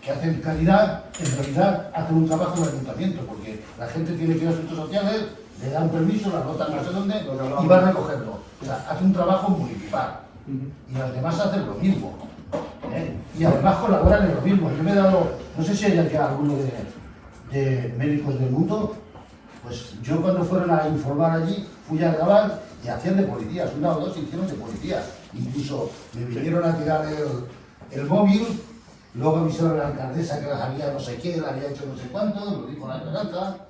que hacen caridad, en realidad hacen un trabajo en el ayuntamiento, porque la gente tiene que ir a asuntos sociales, le dan permiso, la notan no sé dónde y va a recogerlo. O sea, hace un trabajo municipal. Y las demás hacen lo mismo. Y además colaboran en lo mismo. Yo me he dado, no sé si hay aquí alguno de médicos del mundo, Pues yo cuando fueron a informar allí, fui a grabar y hacían de policías, una o dos hicieron de policía. Incluso me vinieron a tirar el móvil, luego avisaron a la alcaldesa que había no sé qué, le había hecho no sé cuánto, lo dijo la alcaldesa.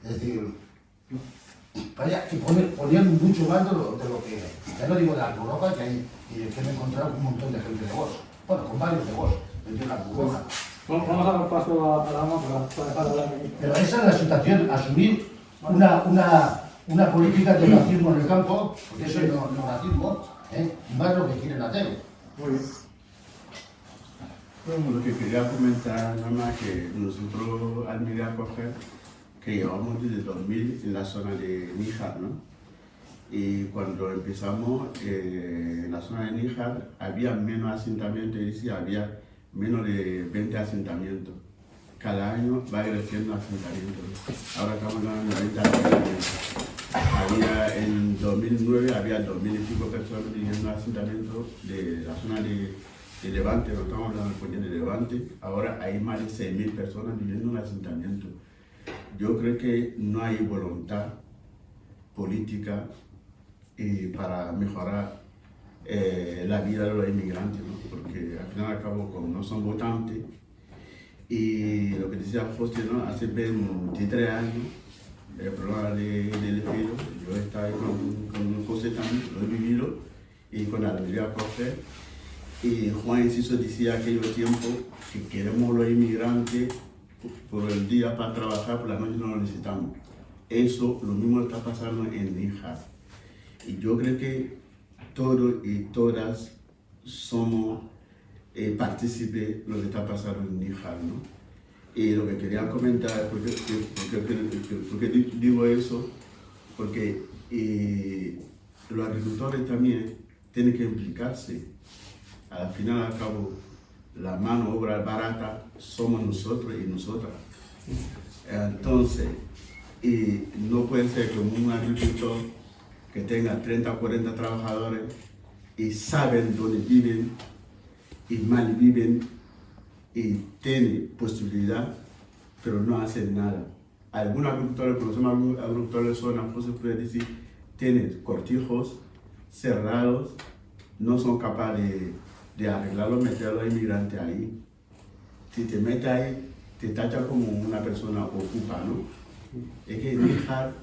Es decir, vaya, que ponían mucho más de lo que, ya no digo de la Cruz Roja, que me he encontrado con un montón de gente de Vox. Bueno, con varios de Vox, de la Cruz Roja. Vamos a dar paso a la dama para dejar de hablar. Pero esa es la situación, asumir una política de racismo en el campo, porque eso es no racismo, más lo que quieren hacer. Muy bien. Bueno, lo que quería comentar nada más que nosotros al Miguel Coger, que llevamos desde 2000 en la zona de Níjar, ¿no? Y cuando empezamos en la zona de Níjar había menos asentamientos, es decir, había menos de 20 asentamientos. Cada año va creciendo asentamientos. Ahora estamos en 90 asentamientos. En 2009 había 2000 y pico personas viviendo en asentamientos de la zona de Levante, no estamos hablando del puente de Levante. Ahora hay más de 6.000 personas viviendo en un asentamiento. Yo creo que no hay voluntad política para mejorar la vida de los inmigrantes, ¿no? Porque al final y al cabo, como no son votantes, y lo que decía José, ¿no? Hace 23 años, el problema del despido, yo he estado con José también, lo he vivido, y con la Almería Coger, y Juan Enciso decía aquellos tiempos que queremos los inmigrantes por el día para trabajar, por la noche no lo necesitamos. Eso, lo mismo está pasando en Níjar. Y yo creo que todos y todas somos partícipes de lo que está pasando en Níjar, ¿no? Y lo que quería comentar, porque digo eso, porque los agricultores también tienen que implicarse. Al final y al cabo, la mano obra barata somos nosotros y nosotras. Entonces, no puede ser que un agricultor que tenga 30 o 40 trabajadores y saben dónde viven y mal viven y tienen posibilidad, pero no hacen nada. Algunos agricultores, conocemos agricultores de zona, José puede decir, tienen cortijos cerrados, no son capaces de arreglarlo, meter a los inmigrantes ahí. Si te metes ahí, te tacha como una persona ocupa, ¿no? Es que dejar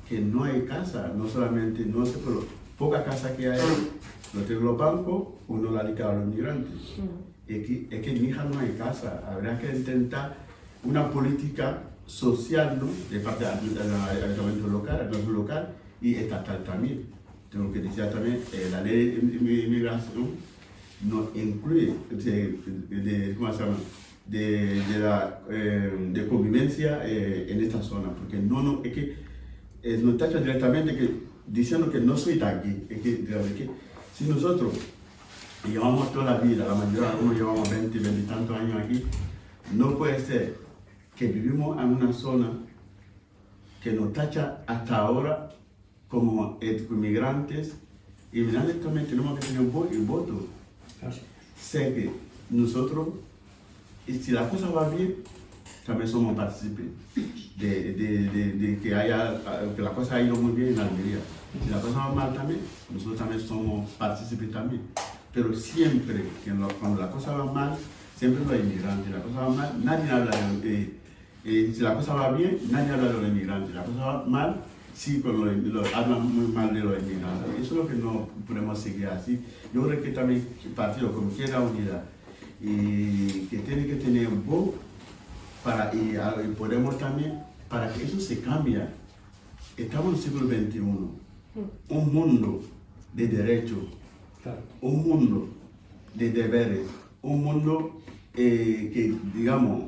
que no hay casa, no solamente, no sé, pero poca casa que hay, lo tienen los bancos, uno la dedica a los inmigrantes. Es que en Níjar no hay casa, habría que intentar una política social, ¿no? De parte del ayuntamiento local y estatal también. Tengo que decir también, la ley de inmigración no incluye ¿cómo se llama? de convivencia en esta zona, porque es que nos tacha directamente diciendo que no soy de aquí. Es que si nosotros llevamos toda la vida, la mayoría, algunos llevamos 20 y tantos años aquí, no puede ser que vivimos en una zona que nos tacha hasta ahora como inmigrantes, y inmigrantes también tenemos que tener un voto. Sé que nosotros, y si la cosa va bien, también somos partícipes de que la cosa ha ido muy bien en Almería. Si la cosa va mal también, nosotros también somos partícipes también. Pero siempre, cuando la cosa va mal, siempre los inmigrantes. La cosa va mal, nadie habla si la cosa va bien, nadie habla de los inmigrantes. Si la cosa va mal, sí, hablan muy mal de los inmigrantes. Eso es lo que no podemos seguir así. Yo creo que también el partido, como quiera unidad, y que tiene que tener voz y podemos también, para que eso se cambie. Estamos en el siglo XXI, un mundo de derechos, un mundo de deberes, un mundo que digamos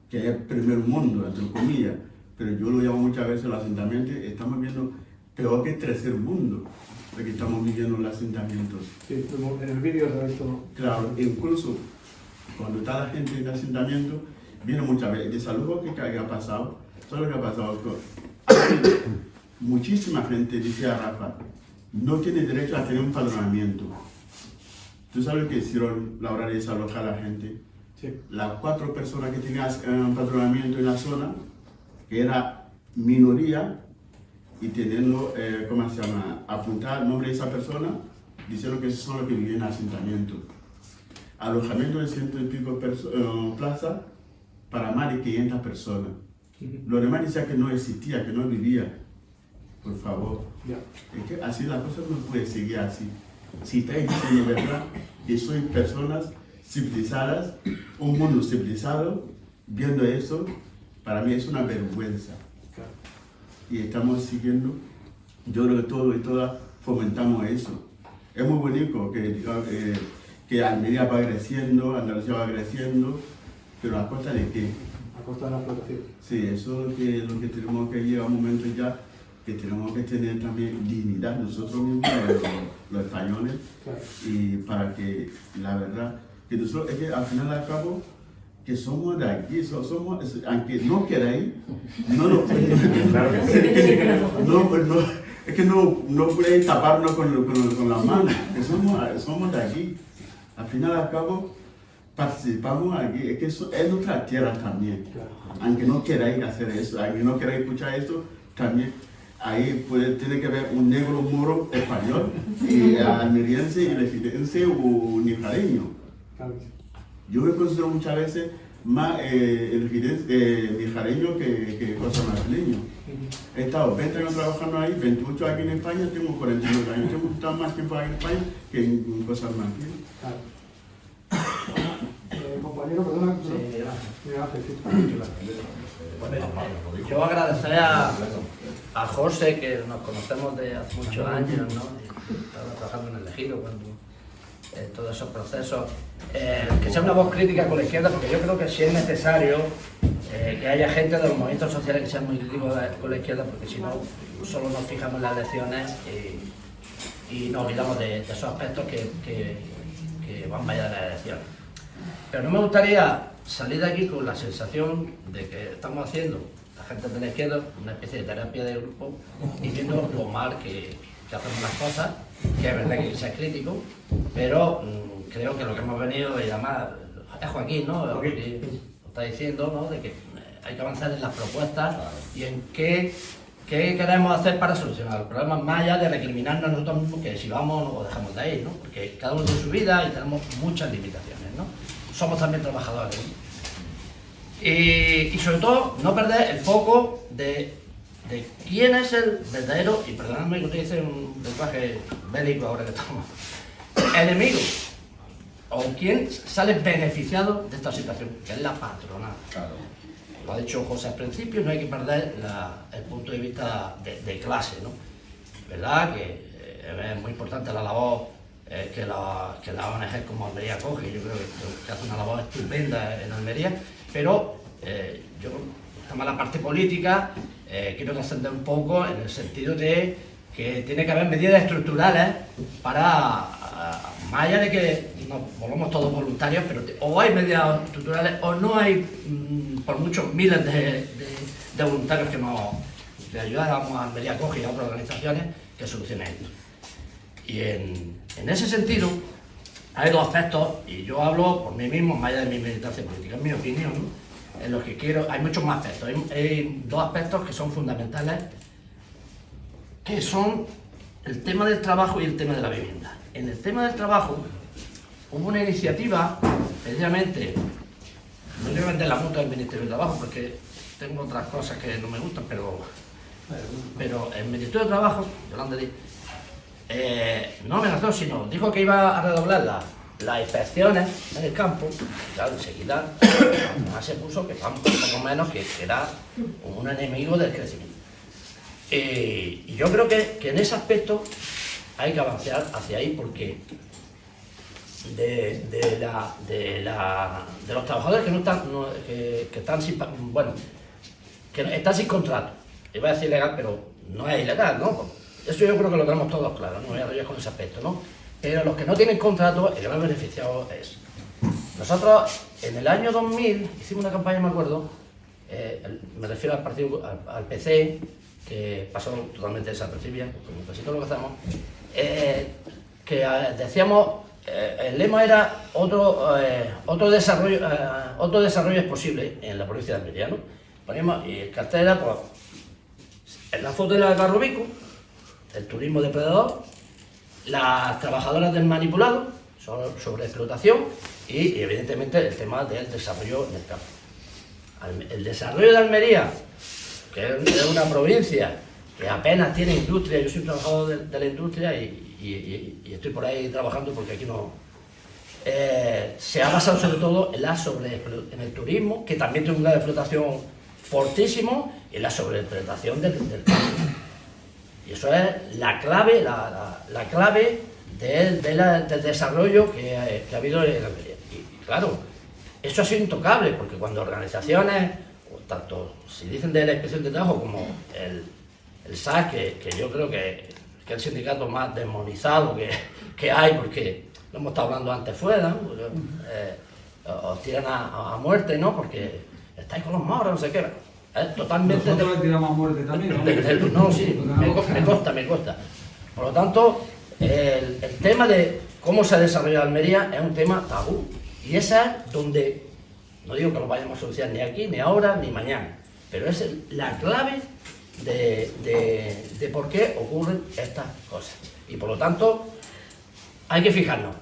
que es el primer mundo, entre comillas, pero yo lo llamo muchas veces el asentamiento, estamos viendo peor que el tercer mundo, porque estamos viviendo en los asentamientos. Sí, en el vídeo se ha visto. Claro, incluso cuando está la gente en el asentamiento, viene muchas veces, de salud que ha pasado, todo lo que ha pasado, muchísima gente, decía Rafa, no tiene derecho a tener un padronamiento. ¿Tú sabes lo que hicieron la hora de desalojar a la gente? Sí. Las 4 personas que tenían un padronamiento en la zona, que era minoría y teniendo, ¿cómo se llama?, apuntar el nombre de esa persona, diciendo que esos son los que viven en asentamiento. Alojamiento de 100 y pico plazas para más de 500 personas. Los demás decían que no existía, que no vivía. Por favor. Es que así la cosa no puede seguir así. Si estáis diciendo verdad que sois personas civilizadas, un mundo civilizado, viendo eso, para mí es una vergüenza. Y estamos siguiendo, yo creo que todos y todas fomentamos eso. Es muy bonito que Almería va creciendo, Andalucía va creciendo, pero ¿a costa de qué? A costa de la explotación. Sí, eso es lo que tenemos que llegar a un momento ya, que tenemos que tener también dignidad nosotros mismos, los españoles, Claro. y para que la verdad, que nosotros, es que al final y al cabo, que somos de aquí, somos, aunque no queráis, no lo Claro que sí. es que no podéis taparnos con las manos, que somos de aquí. Al final y al cabo, participamos aquí, es que eso es nuestra tierra también. Claro. Aunque no queráis hacer eso, aunque no queráis escuchar esto, también ahí tiene que haber un negro moro español, y almeriense, y legidense o nijareño. Claro que sí. Yo me considero muchas veces más nijareño que cosa brasileño. He estado 20 años trabajando ahí, 28 aquí en España, tengo 49 años. Tengo estado más tiempo aquí en España que en cosas más. Claro. Compañero, perdona. Sí, Miguel Ángel. Miguel Ángel, sí. Bueno, yo agradecer a José, que nos conocemos de hace muchos años, ¿no? Estaba trabajando en el Ejido cuando todos esos procesos. Que sea una voz crítica con la izquierda, porque yo creo que sí es necesario que haya gente de los movimientos sociales que sean muy críticos con la izquierda, porque si no, solo nos fijamos en las elecciones y nos olvidamos de esos aspectos que van más allá de las elecciones. Pero no me gustaría salir de aquí con la sensación de que estamos haciendo, la gente de la izquierda, una especie de terapia de grupo, diciendo lo mal que hacemos las cosas, que es verdad que hay que ser crítico, pero creo que lo que hemos venido, y además es Joaquín, ¿no? Lo que está diciendo, ¿no? De que hay que avanzar en las propuestas y en qué queremos hacer para solucionar los problemas, más allá de recriminarnos a nosotros mismos que si vamos o dejamos de ir, ¿no? Porque cada uno tiene su vida y tenemos muchas limitaciones, ¿no? Somos también trabajadores, ¿no? Y sobre todo no perder el foco de quién es el verdadero, y perdonadme que utilice un lenguaje bélico ahora que estamos, enemigo, o quién sale beneficiado de esta situación, que es la patronal. Claro. Lo ha dicho José al principio, no hay que perder el punto de vista de clase, ¿no? ¿Verdad? Que es muy importante la labor que la ONG como Almería coge, yo creo que hace una labor estupenda en Almería, pero yo, estamos en la parte política, quiero trascender un poco en el sentido de que tiene que haber medidas estructurales para, más allá de que nos volvamos todos voluntarios, pero o hay medidas estructurales o no hay, por muchos miles de voluntarios que ayudan a Almería Coge y a otras organizaciones que solucionen esto. Y en ese sentido, hay dos aspectos, y yo hablo por mí mismo, más allá de mi militancia política, en mi opinión, ¿no? En los que quiero, hay muchos más aspectos, hay dos aspectos que son fundamentales, que son el tema del trabajo y el tema de la vivienda. En el tema del trabajo, hubo una iniciativa, precisamente, no quiero vender la moto del Ministerio de Trabajo, porque tengo otras cosas que no me gustan, pero el Ministerio de Trabajo, Yolanda Díaz, no amenazó, sino dijo que iba a redoblar las inspecciones en el campo. Claro, enseguida se puso que vamos, poco menos que era un enemigo del crecimiento. Y yo creo que en ese aspecto hay que avanzar hacia ahí, porque de los trabajadores que no están, que están sin, bueno, que están sin contrato, iba a decir legal, pero no es ilegal, ¿no? Eso yo creo que lo tenemos todos claro, no voy a rollar con ese aspecto, ¿no? Pero los que no tienen contrato, el gran beneficiado es. Nosotros, en el año 2000, hicimos una campaña, me acuerdo, me refiero al partido, al PC, que pasó totalmente desapercibida, como casi todo lo que hacemos, que decíamos, el lema era otro desarrollo es posible en la provincia de Almería, ¿no? Poníamos, y el cartel era, pues, en la foto de la de Barrobico, el turismo depredador, las trabajadoras del manipulado, sobre explotación y evidentemente el tema del desarrollo en el campo. El desarrollo de Almería, que es una provincia que apenas tiene industria, yo soy trabajador de la industria y estoy por ahí trabajando porque aquí no... se ha basado sobre todo en el turismo, que también tiene un grado de explotación fortísimo, y la sobreexplotación del campo. Y eso es la clave, la clave del desarrollo que ha habido en Almería. Y claro, eso ha sido intocable, porque cuando organizaciones, tanto si dicen de la Inspección de Trabajo como el SAS, que yo creo que es el sindicato más demonizado que hay, porque lo hemos estado hablando antes fuera, ¿no? Os tiran a muerte, ¿no? Porque estáis con los moros, no sé qué. Es totalmente... Nosotros le tiramos a muerte también, ¿no? No, sí, me consta. Por lo tanto, el tema de cómo se ha desarrollado Almería es un tema tabú. Y esa es donde, no digo que lo vayamos a solucionar ni aquí, ni ahora, ni mañana, pero es la clave de por qué ocurren estas cosas. Y por lo tanto, hay que fijarnos.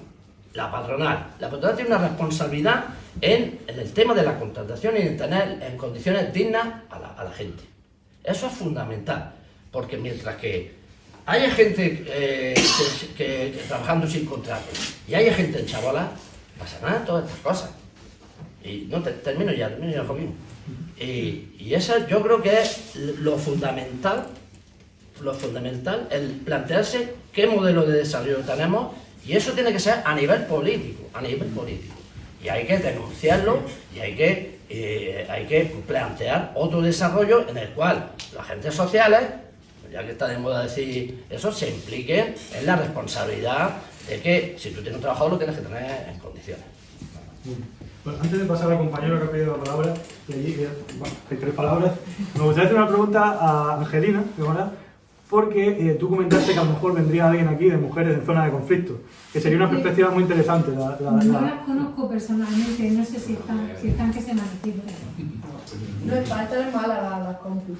La patronal tiene una responsabilidad en el tema de la contratación y en tener en condiciones dignas a la gente. Eso es fundamental, porque mientras que haya gente que trabajando sin contrato y haya gente en chabola, no pasa nada, todas estas cosas. Y no, termino ya, Joaquín. Y eso yo creo que es lo fundamental, el plantearse qué modelo de desarrollo tenemos, y eso tiene que ser a nivel político. Y hay que denunciarlo y hay que plantear otro desarrollo en el cual las agentes sociales, ya que está de moda decir eso, se impliquen en la responsabilidad de que si tú tienes un trabajador lo tienes que tener en condiciones. Bueno, antes de pasar al compañero que ha pedido la palabra, hay 3 palabras, me gustaría hacer una pregunta a Angelina, ¿verdad? Porque tú comentaste que a lo mejor vendría alguien aquí de mujeres en zona de conflicto, que sería una perspectiva muy interesante. No las conozco personalmente, no sé si están que se manifiesten. No es falta de Málaga las compis.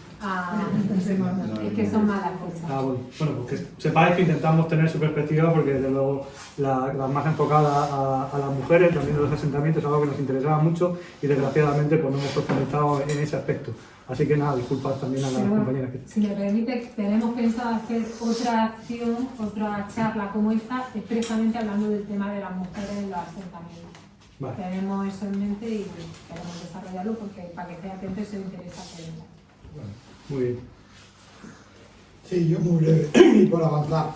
Entonces es que son malas cosas. Bueno, pues que sepáis que intentamos tener su perspectiva, porque desde luego la más enfocada a las mujeres, también de los asentamientos, es algo que nos interesaba mucho y desgraciadamente pues no hemos profundizado en ese aspecto. Así que nada, disculpad también a las compañeras que... Si me permite, tenemos pensado hacer otra acción, otra charla como esta, expresamente hablando del tema de las mujeres en los asentamientos. Vale. Tenemos eso en mente y queremos desarrollarlo porque para que esté atento se interesa hacerlo. Bueno, muy bien. Sí, yo muy breve, y por avanzar.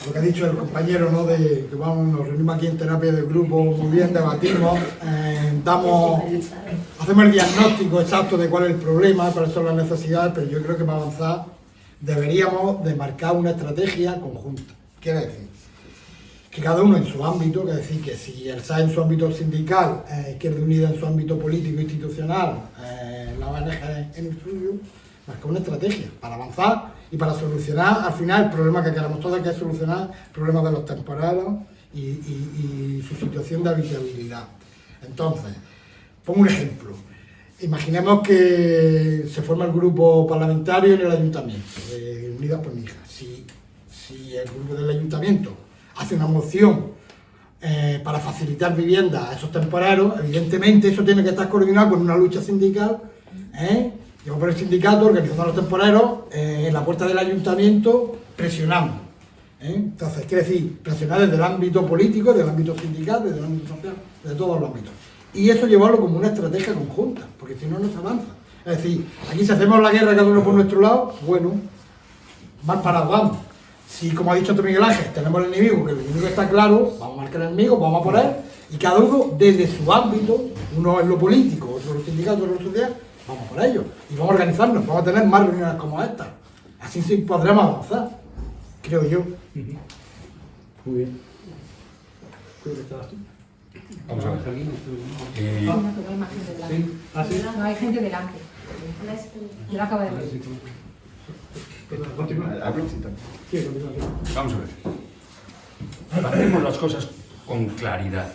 Lo que ha dicho el compañero, ¿no? De que nos reunimos aquí en terapia de grupo, muy bien, debatimos, hacemos el diagnóstico exacto de cuál es el problema, cuáles son las necesidades, pero yo creo que para avanzar deberíamos de marcar una estrategia conjunta. Quiere decir, que cada uno en su ámbito, es decir, que si el SAS en su ámbito sindical, Izquierda Unida en su ámbito político institucional, la ONG en el suyo, marcar una estrategia para avanzar y para solucionar al final el problema que queremos todos, que es solucionar el problema de los temporeros y su situación de habitabilidad. Entonces, pongo un ejemplo. Imaginemos que se forma el grupo parlamentario en el ayuntamiento, de Unidas por Níjar. Si el grupo del ayuntamiento hace una moción para facilitar vivienda a esos temporeros, evidentemente eso tiene que estar coordinado con una lucha sindical, llevo por el sindicato organizando a los temporeros en la puerta del ayuntamiento presionando. Entonces, quiere decir, presionar desde el ámbito político, desde el ámbito sindical, desde el ámbito social, desde todos los ámbitos. Y eso llevarlo como una estrategia conjunta, porque si no, no se avanza. Es decir, aquí si hacemos la guerra cada uno por nuestro lado, bueno, mal parados vamos. Si, como ha dicho Miguel Ángel, tenemos el enemigo, que el enemigo está claro, vamos a marcar el enemigo, vamos a por él, y cada uno desde su ámbito, uno en lo político, otro en lo sindical, otro en lo social, vamos por ello. Y vamos a organizarnos, vamos a tener más reuniones como esta. Así sí podremos avanzar, creo yo. Muy bien. ¿Tú estabas tú? Vamos a ver. No, pero hay más gente delante. ¿Sí? No, hay gente delante. Yo lo acabo de ver. Vamos a ver. Hacemos las cosas con claridad.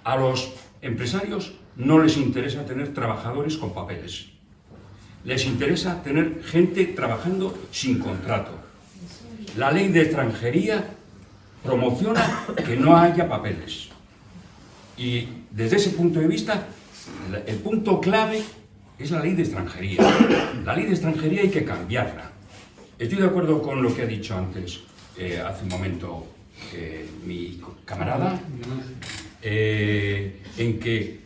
A los empresarios no les interesa tener trabajadores con papeles. Les interesa tener gente trabajando sin contrato. La ley de extranjería promociona que no haya papeles. Y desde ese punto de vista, el punto clave es la ley de extranjería. La ley de extranjería hay que cambiarla. Estoy de acuerdo con lo que ha dicho antes, hace un momento, mi camarada, en que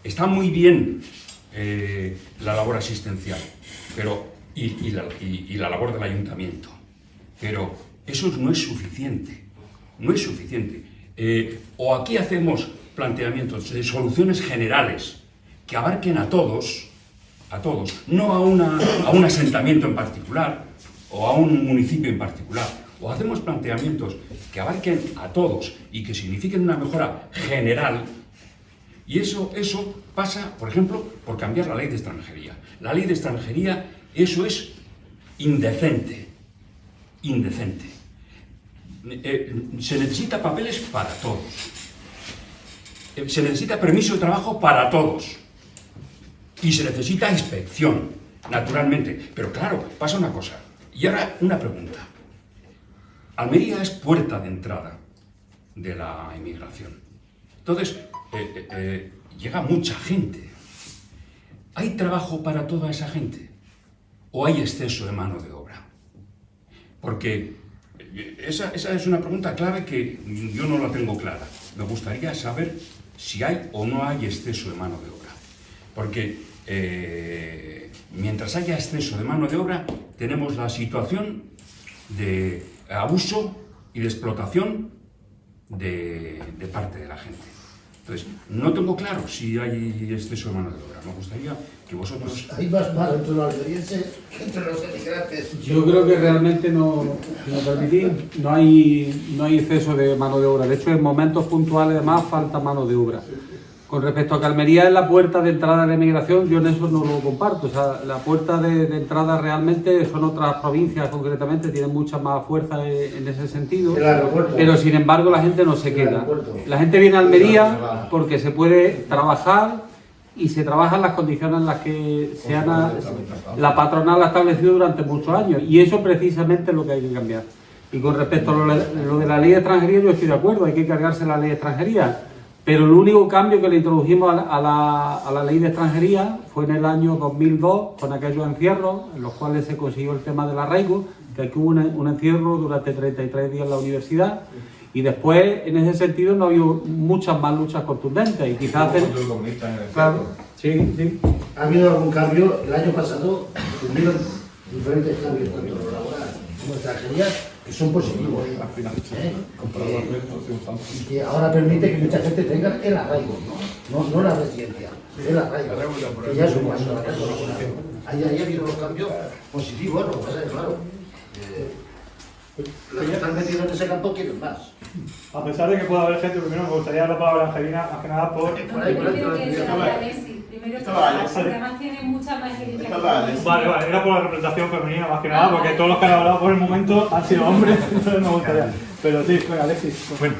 está muy bien la labor asistencial y la labor del ayuntamiento, pero eso no es suficiente. No es suficiente. O aquí hacemos planteamientos de soluciones generales que abarquen a todos, no a un asentamiento en particular o a un municipio en particular, o hacemos planteamientos que abarquen a todos y que signifiquen una mejora general, y eso pasa, por ejemplo, por cambiar la ley de extranjería. La ley de extranjería, eso es indecente, indecente. Se necesita papeles para todos. Se necesita permiso de trabajo para todos. Y se necesita inspección, naturalmente. Pero claro, pasa una cosa. Y ahora una pregunta. Almería es puerta de entrada de la inmigración. Entonces, llega mucha gente. ¿Hay trabajo para toda esa gente? ¿O hay exceso de mano de obra? Porque esa es una pregunta clave que yo no la tengo clara. Me gustaría saber si hay o no hay exceso de mano de obra. Porque mientras haya exceso de mano de obra, tenemos la situación de abuso y de explotación de parte de la gente. Entonces, no tengo claro si hay exceso de mano de obra. Me gustaría que vosotros... Hay más mano entre los almerienses que entre los emigrantes. Yo creo que realmente no, si me permitís, no hay exceso de mano de obra. De hecho, en momentos puntuales además falta mano de obra. Con respecto a que Almería es la puerta de entrada de la inmigración, yo en eso no lo comparto. O sea, la puerta de entrada realmente son otras provincias, concretamente, tienen mucha más fuerza en ese sentido. Pero sin embargo la gente no se queda. La gente viene a Almería porque se puede trabajar y se trabaja en las condiciones en las que la patronal ha establecido durante muchos años. Y eso precisamente es lo que hay que cambiar. Y con respecto a lo de la ley de extranjería, yo estoy de acuerdo, hay que cargarse la ley de extranjería. Pero el único cambio que le introdujimos a la ley de extranjería fue en el año 2002, con aquellos encierros, en los cuales se consiguió el tema del arraigo, que aquí hubo un encierro durante 33 días en la universidad, y después, en ese sentido, no ha habido muchas más luchas contundentes. Y quizás... Claro, sí. ¿Ha habido algún cambio? El año pasado tuvieron diferentes cambios, tanto lo laboral como extranjería, que son positivos. Y que ahora permite que mucha gente tenga el arraigo, no la residencia, el arraigo, que ya es un paso adelante. Ahí ha habido los cambios positivos, lo que pasa es claro. Los que están metidos en ese campo quieren más. A pesar de que pueda haber gente, primero me gustaría dar la palabra a Angelina, más que nada por... Además tiene mucha más experiencia. Vale, era por la representación femenina más que nada, porque todos los que han hablado por el momento han sido hombres, entonces me gustaría. Pero sí, venga, Alexis. Bueno,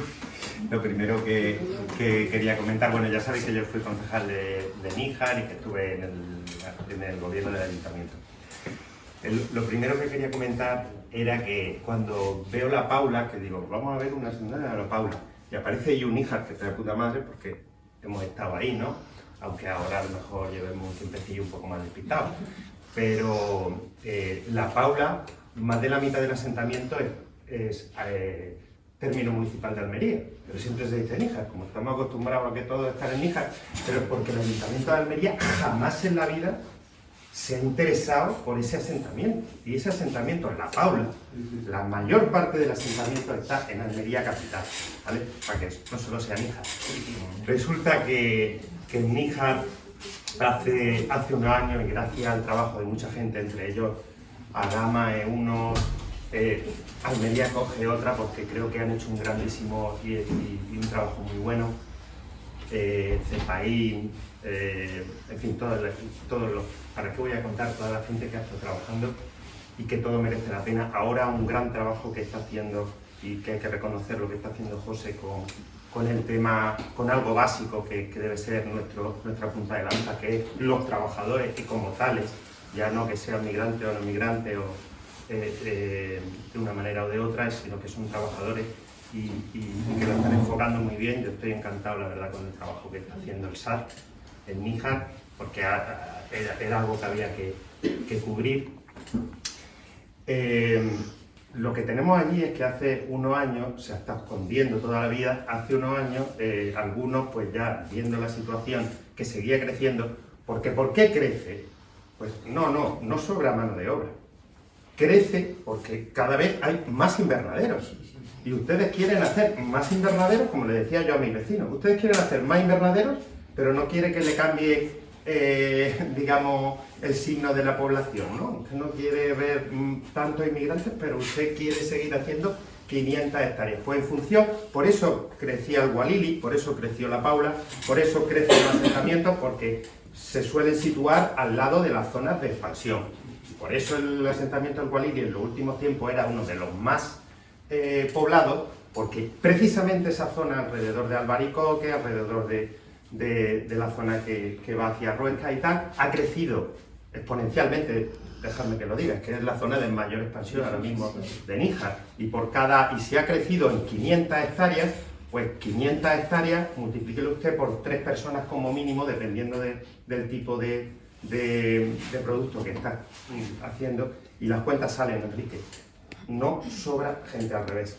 lo primero que quería comentar, bueno, ya sabéis que yo fui concejal de Níjar y que estuve en el gobierno del ayuntamiento. Lo primero que quería comentar era que cuando veo la Paula, que digo, vamos a ver una señora de la Paula, y aparece ahí un Níjar que está de puta madre porque hemos estado ahí, ¿no? Aunque ahora a lo mejor llevemos un tiempecillo un poco más despistado. Pero la Paula, más de la mitad del asentamiento es término municipal de Almería. Pero siempre se dice Níjar, como estamos acostumbrados a que todo está en Níjar, pero porque el Ayuntamiento de Almería jamás en la vida se ha interesado por ese asentamiento. Y ese asentamiento en la Paula, la mayor parte del asentamiento está en Almería capital, ¿vale? Para que no solo sea Níjar. Resulta que en Níjar hace unos años, y gracias al trabajo de mucha gente, entre ellos Arama, uno, Almería coge otra, porque creo que han hecho un grandísimo y un trabajo muy bueno, CEPAIN, en fin, todos los, para qué voy a contar toda la gente que ha estado trabajando y que todo merece la pena. Ahora un gran trabajo que está haciendo, y que hay que reconocer lo que está haciendo José con el tema, con algo básico que debe ser nuestra punta de lanza, que es los trabajadores, y como tales ya no que sea migrante o no migrante o de una manera o de otra, sino que son trabajadores y que lo están enfocando muy bien. Yo estoy encantado, la verdad, con el trabajo que está haciendo el SAT en Níjar, porque era algo que había que cubrir. Lo que tenemos allí es que hace unos años, se está escondiendo toda la vida, hace unos años algunos, pues ya viendo la situación que seguía creciendo, porque ¿por qué crece? Pues no sobra mano de obra. Crece porque cada vez hay más invernaderos. Y ustedes quieren hacer más invernaderos, como le decía yo a mis vecinos, ustedes quieren hacer más invernaderos, pero no quiere que le cambie, digamos, el signo de la población, ¿no? Usted no quiere ver tantos inmigrantes, pero usted quiere seguir haciendo 500 hectáreas. Pues en función, por eso crecía el Gualili, por eso creció la Paula, por eso crecen los asentamientos, porque se suelen situar al lado de las zonas de expansión. Por eso el asentamiento del Gualili en los últimos tiempos era uno de los más poblados, porque precisamente esa zona alrededor de Albaricoque, alrededor de la zona que va hacia Ruesca y tal, ha crecido exponencialmente. Dejadme que lo diga, es que es la zona de mayor expansión ahora mismo de Níjar, y si ha crecido en 500 hectáreas, pues 500 hectáreas, multiplíquelo usted por 3 personas como mínimo, dependiendo del tipo de producto que está haciendo, y las cuentas salen, Enrique. No sobra gente, al revés.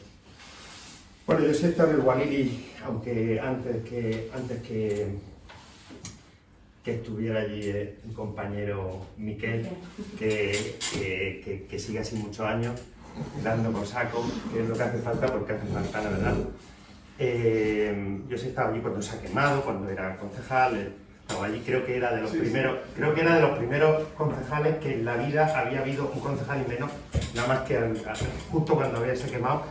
Bueno, yo sé estar en el Gualili, aunque antes que estuviera allí el compañero Miquel, que sigue así muchos años, dando por saco, que es lo que hace falta, porque hace falta, la verdad. Yo sé estaba allí cuando se ha quemado, cuando era concejal, estaba allí, creo que era de los primeros concejales que en la vida había habido un concejal y menos, nada más que justo cuando había se quemado,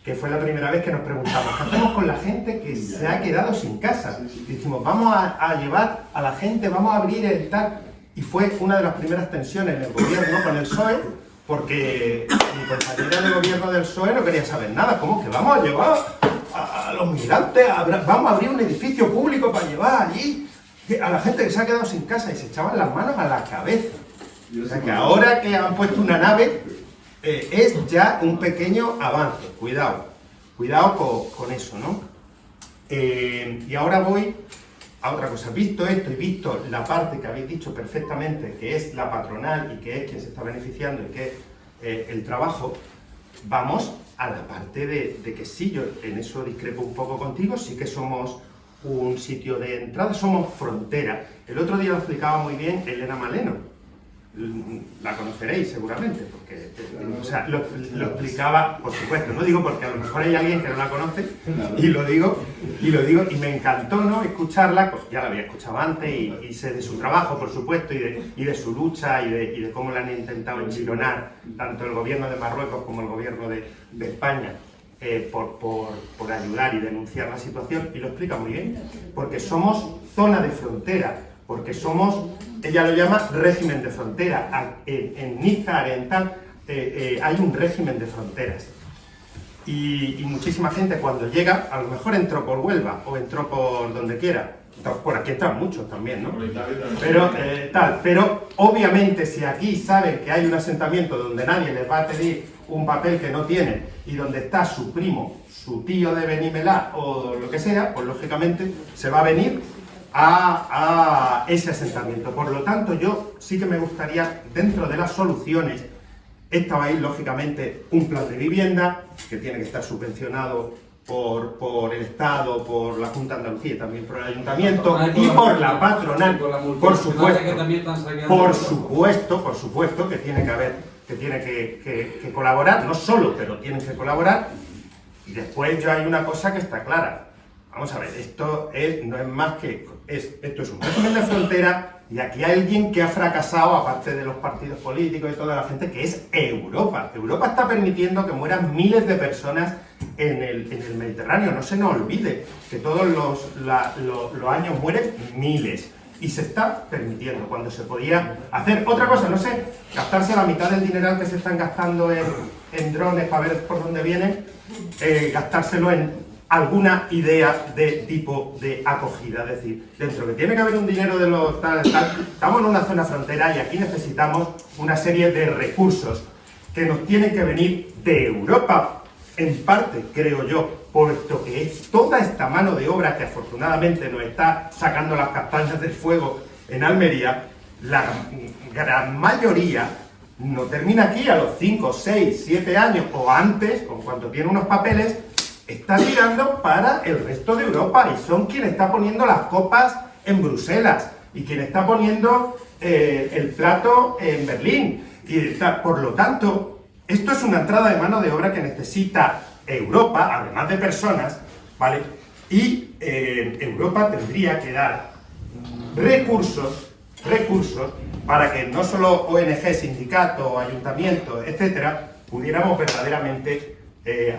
que fue la primera vez que nos preguntamos, ¿qué hacemos con la gente que se ha quedado sin casa? Y dijimos, vamos a llevar a la gente, vamos a abrir el tal, y fue una de las primeras tensiones en el gobierno con el PSOE, porque mi compañera de gobierno del PSOE no quería saber nada. ¿Cómo que vamos a llevar a los migrantes, vamos a abrir un edificio público para llevar allí a la gente que se ha quedado sin casa? Y se echaban las manos a la cabeza. O sea que ahora que han puesto una nave, es ya un pequeño avance. Cuidado con eso, ¿no? Y ahora voy a otra cosa. Visto esto y visto la parte que habéis dicho perfectamente, que es la patronal y que es quien se está beneficiando y que es el trabajo, vamos a la parte de que sí, yo en eso discrepo un poco contigo, sí que somos un sitio de entrada, somos frontera. El otro día lo explicaba muy bien Elena Maleno. La conoceréis seguramente, porque o sea, lo explicaba, por supuesto, no digo porque a lo mejor hay alguien que no la conoce, y lo digo, y me encantó, ¿no?, escucharla, pues ya la había escuchado antes, y sé de su trabajo, por supuesto, y de su lucha, y de cómo la han intentado enchironar, tanto el gobierno de Marruecos como el gobierno de España, por ayudar y denunciar la situación, y lo explica muy bien, porque somos zona de frontera, porque somos, ella lo llama régimen de frontera. En Níjar, en tal, hay un régimen de fronteras. Y muchísima gente cuando llega, a lo mejor entró por Huelva o entró por donde quiera. Por aquí entran muchos también, ¿no? Pero obviamente si aquí saben que hay un asentamiento donde nadie les va a pedir un papel que no tienen y donde está su primo, su tío de Benimelá o lo que sea, pues lógicamente se va a venir a ese asentamiento. Por lo tanto, yo sí que me gustaría, dentro de las soluciones, va a ir lógicamente un plan de vivienda que tiene que estar subvencionado por el Estado, por la Junta de Andalucía y también por el Ayuntamiento y por la patronal, por supuesto que tiene que haber, que tiene que colaborar, no solo, pero tienen que colaborar. Y después hay una cosa que está clara. Vamos a ver, esto no es más que... Esto es un régimen de frontera y aquí hay alguien que ha fracasado, aparte de los partidos políticos y toda la gente, que es Europa. Europa está permitiendo que mueran miles de personas en el Mediterráneo. No se nos olvide que todos los años mueren miles. Y se está permitiendo, cuando se podía hacer otra cosa, no sé, gastarse la mitad del dineral que se están gastando en drones para ver por dónde vienen, gastárselo en alguna idea de tipo de acogida. Es decir, dentro que tiene que haber un dinero de los tal, estamos en una zona frontera y aquí necesitamos una serie de recursos que nos tienen que venir de Europa, en parte, creo yo, puesto que es toda esta mano de obra que afortunadamente nos está sacando las castañas del fuego en Almería, la gran mayoría no termina aquí a los 5, 6, 7 años o antes, o cuando tiene unos papeles, está tirando para el resto de Europa y son quien está poniendo las copas en Bruselas y quien está poniendo el plato en Berlín. Por lo tanto, esto es una entrada de mano de obra que necesita Europa, además de personas, ¿vale? Y Europa tendría que dar recursos para que no solo ONG, sindicato, ayuntamiento, etcétera, pudiéramos verdaderamente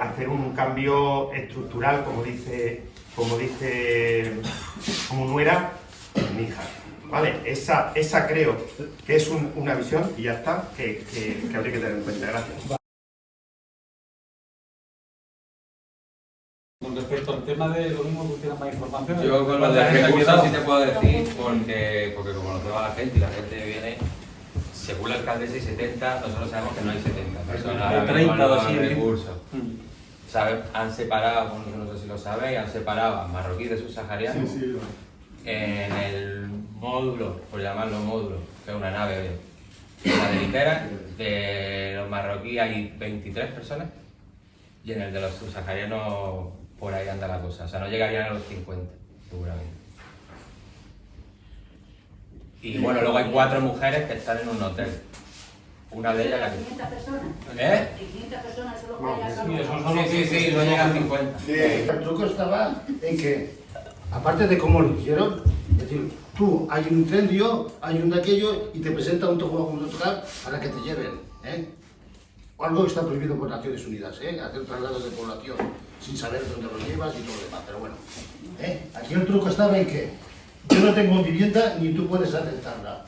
hacer un cambio estructural, como Nuera en Níjar, ¿vale? Esa creo que es una visión, y ya está, que habría que tener en cuenta. Gracias. Con respecto al tema de lo mismo, que tiene más información. Yo con lo de recursos sí te puedo decir, porque como nos va la gente y la gente viene, según la alcaldesa hay 70, nosotros sabemos que no hay 70 personas ahora mismo en recursos. Han separado, no sé si lo sabéis, han separado a marroquíes de subsaharianos en el módulo, por llamarlo módulo, que es una nave, la de litera, de los marroquíes hay 23 personas y en el de los subsaharianos por ahí anda la cosa, o sea, no llegarían a los 50, seguramente. Y bueno, luego hay 4 mujeres que están en un hotel. Una de ellas la que... 500 personas. ¿Eh? 500 personas solo que hay Sí, no llegan a 50. El truco estaba en que, aparte de cómo lo hicieron, es decir, tú hay un incendio, hay un de aquello y te presenta un tocar para que te lleven, ¿eh? O algo que está prohibido por Naciones Unidas, ¿eh? Hacer traslados de población sin saber dónde los llevas y todo lo demás, pero bueno, ¿eh? Aquí el truco estaba en que yo no tengo vivienda ni tú puedes aceptarla,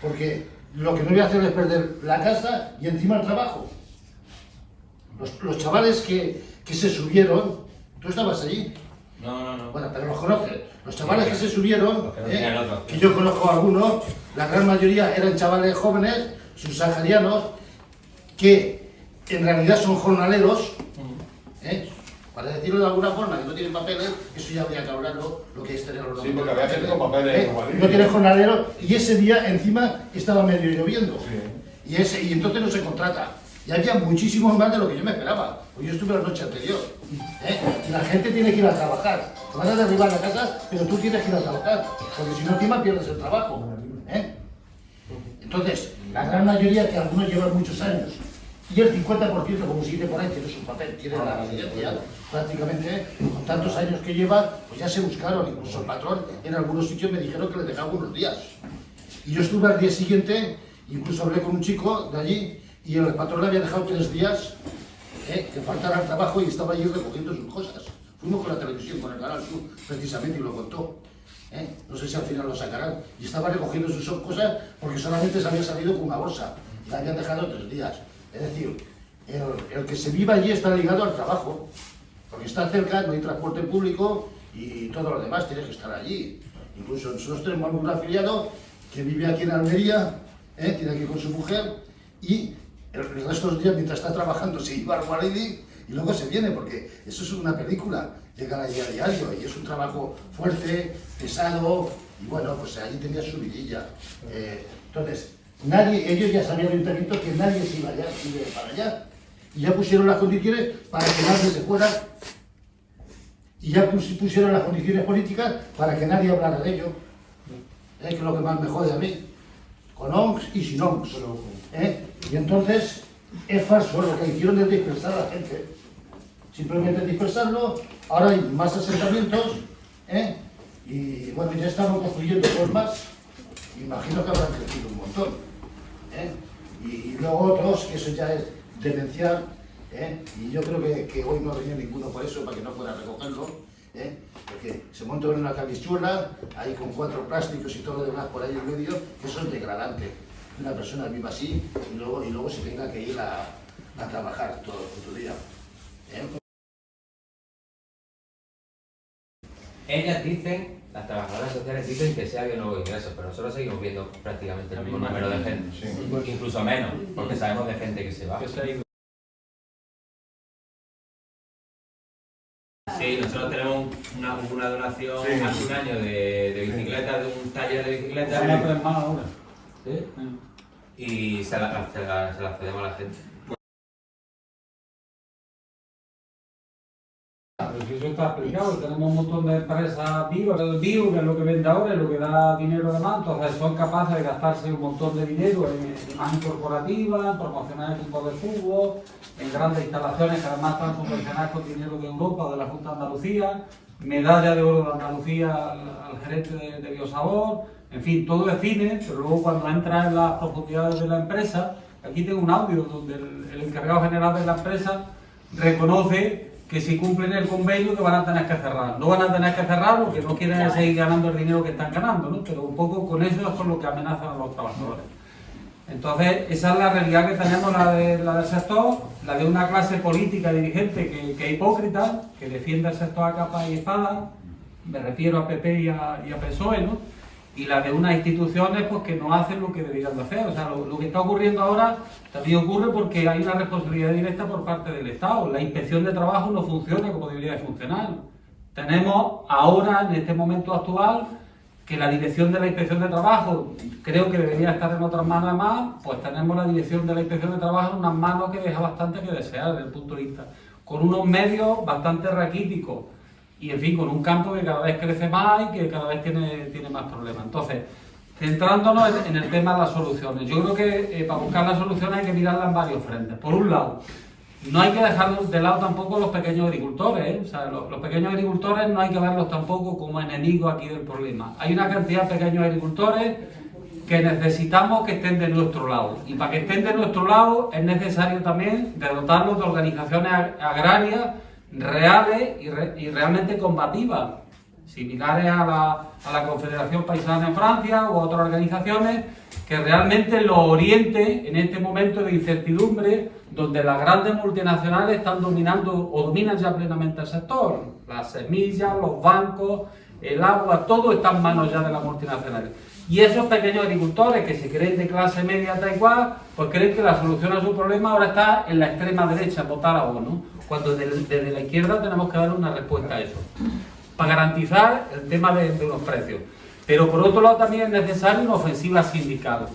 porque lo que no voy a hacer es perder la casa y encima el trabajo. Los chavales que se subieron, ¿tú estabas allí? No. Bueno, pero los conoces. Los chavales que se subieron, que que yo conozco a algunos, la gran mayoría eran chavales jóvenes, subsaharianos, que en realidad son jornaleros, para decirlo de alguna forma, que no tienen papeles, eso ya habría que hablarlo, lo que es tener los Sí, porque había gente con papeles. no tienen jornaleros, y ese día encima estaba medio lloviendo. Y entonces no se contrata. Y había muchísimos más de lo que yo me esperaba. Pues yo estuve la noche anterior. Y la gente tiene que ir a trabajar. Te vas a derribar la casa, pero tú tienes que ir a trabajar. Porque si no, encima pierdes el trabajo. Entonces, la gran mayoría, que algunos llevan muchos años, y el 50%, como sigue por ahí, tiene su papel, tiene la residencia, prácticamente, con tantos años que lleva, pues ya se buscaron. Incluso el patrón, en algunos sitios me dijeron que le dejaba unos días. Y yo estuve al día siguiente, incluso hablé con un chico de allí, y el patrón le había dejado 3 días que faltara al trabajo y estaba allí recogiendo sus cosas. Fuimos con la televisión, con el Canal Sur, precisamente, y lo contó. No sé si al final lo sacarán. Y estaba recogiendo sus cosas porque solamente se había salido con una bolsa. Y la habían dejado 3 días. Es decir, el que se viva allí está ligado al trabajo. Porque está cerca, no hay transporte público y todo lo demás, tienes que estar allí. Incluso nosotros tenemos algún afiliado que vive aquí en Almería, tiene que ir con su mujer y el resto de los días, mientras está trabajando, se iba al Guaridi y luego se viene, porque eso es una película, llegar allí a diario y es un trabajo fuerte, pesado, y bueno, pues allí tenía su vidilla. Entonces, ellos ya sabían el ayuntamiento que nadie se iba allá, para allá, y ya pusieron las condiciones para que nadie se fuera, y ya pusieron las condiciones políticas para que nadie hablara de ello, que es lo que más me jode a mí, con ONGs y sin ONGs. Y entonces es falso, lo que hicieron es dispersar a la gente, simplemente dispersarlo. Ahora hay más asentamientos, y bueno, ya estamos construyendo dos más, imagino que habrán crecido un montón, y luego otros, que eso ya es demencial, y yo creo que hoy no venía ninguno por eso, para que no fuera a recogerlo, porque se montan en una cabichuela, ahí con 4 plásticos y todo lo demás por ahí en medio, que eso es degradante. Una persona viva así y luego se tenga que ir a trabajar todo el día. Ellas dicen, las trabajadoras sociales dicen que sí ha habido nuevos ingresos, pero nosotros seguimos viendo prácticamente el mismo número de gente, incluso menos, porque sabemos de gente que se va. Sí, nosotros tenemos una donación hace un año de bicicletas, de un taller de bicicletas. Y se la cedemos a la gente. Pero si eso está explicado, tenemos un montón de empresas bio, el bio que es lo que vende ahora, es lo que da dinero de más, entonces son capaces de gastarse un montón de dinero en imagen corporativa, en promocionar equipos de fútbol, en grandes instalaciones que además están subvencionadas con dinero de Europa, de la Junta de Andalucía, medalla de oro de Andalucía al gerente de Biosabor, en fin, todo es cine, pero luego cuando entra en las profundidades de la empresa, aquí tengo un audio donde el encargado general de la empresa reconoce que si cumplen el convenio que van a tener que cerrar. No van a tener que cerrar porque no quieren seguir ganando el dinero que están ganando, ¿no? Pero un poco con eso es con lo que amenazan a los trabajadores. Entonces, esa es la realidad que tenemos, la del sector, la de una clase política dirigente que es hipócrita, que defiende el sector a capa y espada, me refiero a PP y a PSOE, ¿no? Y la de unas instituciones pues que no hacen lo que deberían de hacer. O sea, lo que está ocurriendo ahora también ocurre porque hay una responsabilidad directa por parte del Estado. La inspección de trabajo no funciona como debería de funcionar. Tenemos ahora, en este momento actual, que la dirección de la inspección de trabajo creo que debería estar en otras manos más, pues tenemos la dirección de la inspección de trabajo en unas manos que deja bastante que desear desde el punto de vista, con unos medios bastante raquíticos. Y en fin, con un campo que cada vez crece más y que cada vez tiene más problemas. Entonces, centrándonos en el tema de las soluciones, yo creo que para buscar las soluciones hay que mirarlas en varios frentes. Por un lado, no hay que dejar de lado tampoco los pequeños agricultores, ¿eh? O sea, los pequeños agricultores no hay que verlos tampoco como enemigos aquí del problema. Hay una cantidad de pequeños agricultores que necesitamos que estén de nuestro lado. Y para que estén de nuestro lado es necesario también de dotarlos de organizaciones agrarias reales y realmente combativas, similares a la Confederación Paisana en Francia o a otras organizaciones que realmente los oriente en este momento de incertidumbre donde las grandes multinacionales están dominando o dominan ya plenamente el sector. Las semillas, los bancos, el agua, todo está en manos ya de las multinacionales. Y esos pequeños agricultores que se creen de clase media tal cual, pues creen que la solución a su problema ahora está en la extrema derecha, votar a uno, cuando desde la izquierda tenemos que dar una respuesta a eso, para garantizar el tema de los precios. Pero por otro lado también es necesaria una ofensiva sindical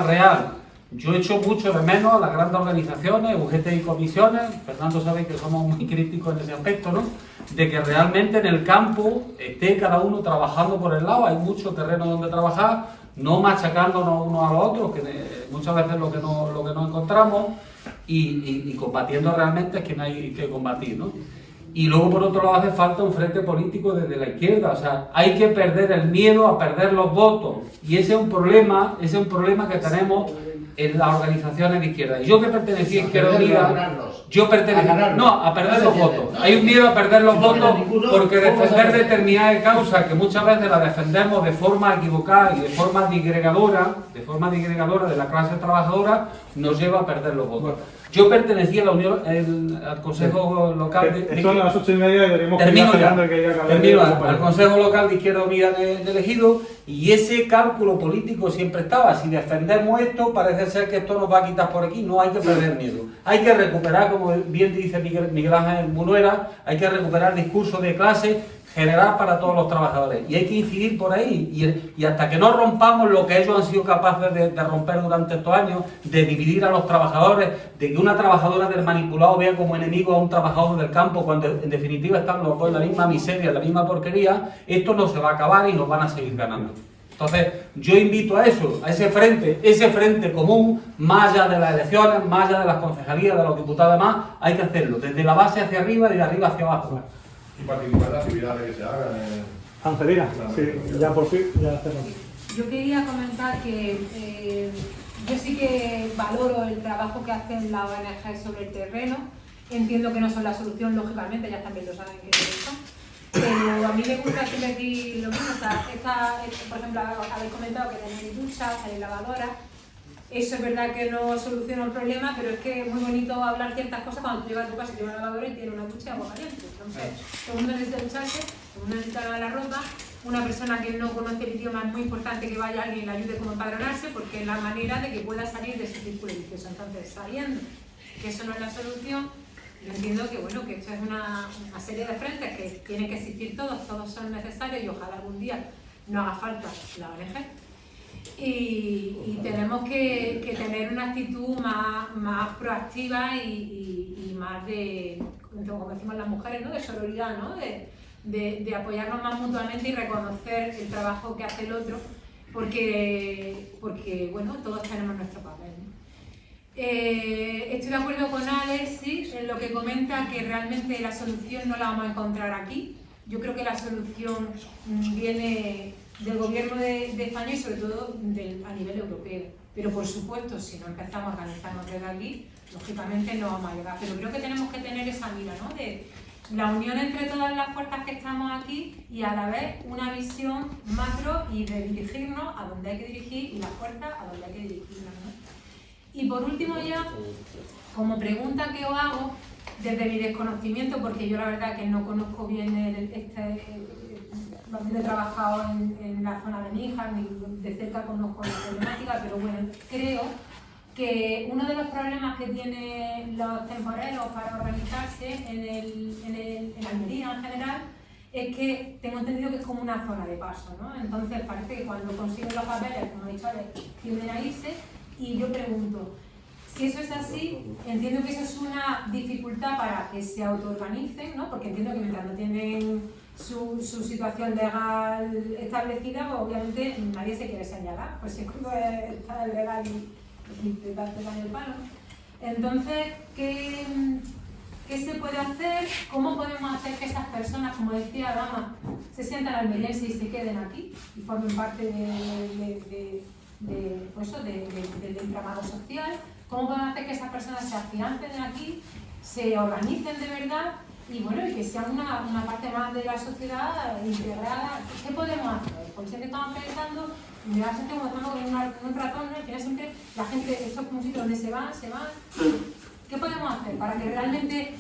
real. Yo echo mucho de menos a las grandes organizaciones, UGT y comisiones, Fernando sabe que somos muy críticos en ese aspecto, ¿no? De que realmente en el campo esté cada uno trabajando por el lado, hay mucho terreno donde trabajar, no machacándonos unos a los otros, que muchas veces lo que no encontramos, y combatiendo realmente es quien hay que combatir, ¿no? Y luego por otro lado hace falta un frente político desde la izquierda, o sea, hay que perder el miedo a perder los votos, y ese es un problema que tenemos en las organizaciones de izquierda. Y yo que pertenecía a Izquierda Unida, a perder los votos. Hay un miedo a perder los votos porque defender determinadas causas que muchas veces las defendemos de forma equivocada y de forma disgregadora de la clase trabajadora, nos lleva a perder los votos. Yo pertenecía a la Unión, al Consejo Local de... Son las 8:30 y deberíamos termino al Consejo Local de Izquierda Unida de Ejido, y ese cálculo político siempre estaba. Si defendemos esto, parece ser que esto nos va a quitar por aquí. No hay que perder miedo. Hay que recuperar, como bien dice Miguel Ángel Munuera, hay que recuperar el discurso de clase general para todos los trabajadores. Y hay que incidir por ahí. Y hasta que no rompamos lo que ellos han sido capaces de romper durante estos años, de dividir a los trabajadores, de que una trabajadora del manipulado vea como enemigo a un trabajador del campo, cuando en definitiva están los dos en la misma miseria, en la misma porquería, esto no se va a acabar y nos van a seguir ganando. Entonces, yo invito a eso, a ese frente común, más allá de las elecciones, más allá de las concejalías, de los diputados y demás, hay que hacerlo, desde la base hacia arriba y de arriba hacia abajo. Y participar en las actividades que se hagan. Angelina, sí, ya por fin, ya hacemos. Yo quería comentar que yo sí que valoro el trabajo que hacen las ONG sobre el terreno. Entiendo que no son la solución, lógicamente, ellas también lo saben que no lo son. Pero a mí me gusta siempre decir lo mismo. O sea, por ejemplo, habéis comentado que tenéis duchas, hay lavadoras. Eso es verdad que no soluciona el problema, pero es que es muy bonito hablar ciertas cosas cuando tú llegas a tu casa y tienes una lavadora y tienes una ducha de agua caliente. Entonces, todo el mundo necesita ducharse. como no necesita lavar la ropa. Una persona que no conoce el idioma es muy importante que vaya alguien y le ayude como a empadronarse, porque es la manera de que pueda salir de ese círculo vicioso. Entonces, sabiendo que eso no es la solución, yo entiendo que, bueno, que esto es una serie de frentes que tienen que existir todos son necesarios y ojalá algún día no haga falta la ONG. Y tenemos que tener una actitud más proactiva y más de, como decimos las mujeres, ¿no? De sororidad, ¿no? De apoyarnos más mutuamente y reconocer el trabajo que hace el otro, porque bueno, todos tenemos nuestro papel, ¿no? Estoy de acuerdo con Alex, sí, en lo que comenta, que realmente la solución no la vamos a encontrar aquí. Yo creo que la solución viene del gobierno de España y sobre todo a nivel europeo. Pero por supuesto, si no empezamos a organizarnos desde aquí, lógicamente no vamos a llegar. Pero creo que tenemos que tener esa mira, ¿no? De la unión entre todas las fuerzas que estamos aquí y a la vez una visión macro y de dirigirnos a donde hay que dirigir y las fuerzas a donde hay que dirigirnos, ¿no? Y por último ya, como pregunta que os hago, desde mi desconocimiento, porque yo la verdad que no conozco bien donde he trabajado en la zona de Níjar, ni de cerca conozco la problemática, pero bueno, creo que uno de los problemas que tienen los temporeros para organizarse en Almería en general es que tengo entendido que es como una zona de paso, ¿no? Entonces parece que cuando consiguen los papeles, como he dicho, tienden a irse, y yo pregunto, si eso es así, entiendo que eso es una dificultad para que se autoorganicen, ¿no? Porque entiendo que mientras no tienen su situación legal establecida, pues obviamente nadie se quiere señalar, pues si cuando está legal y te dan el palo. Entonces, ¿qué se puede hacer? ¿Cómo podemos hacer que esas personas, como decía Dama, se sientan almerienses y se queden aquí y formen parte del entramado social? ¿Cómo podemos hacer que esas personas se afiancen aquí, se organicen de verdad y bueno, y que sean una parte más de la sociedad integrada? ¿Qué podemos hacer? Porque siempre estamos pensando, me da gente como estamos con un ratón, ¿no? Al final siempre la gente, esto es como un sitio donde se van. ¿Qué podemos hacer para que realmente,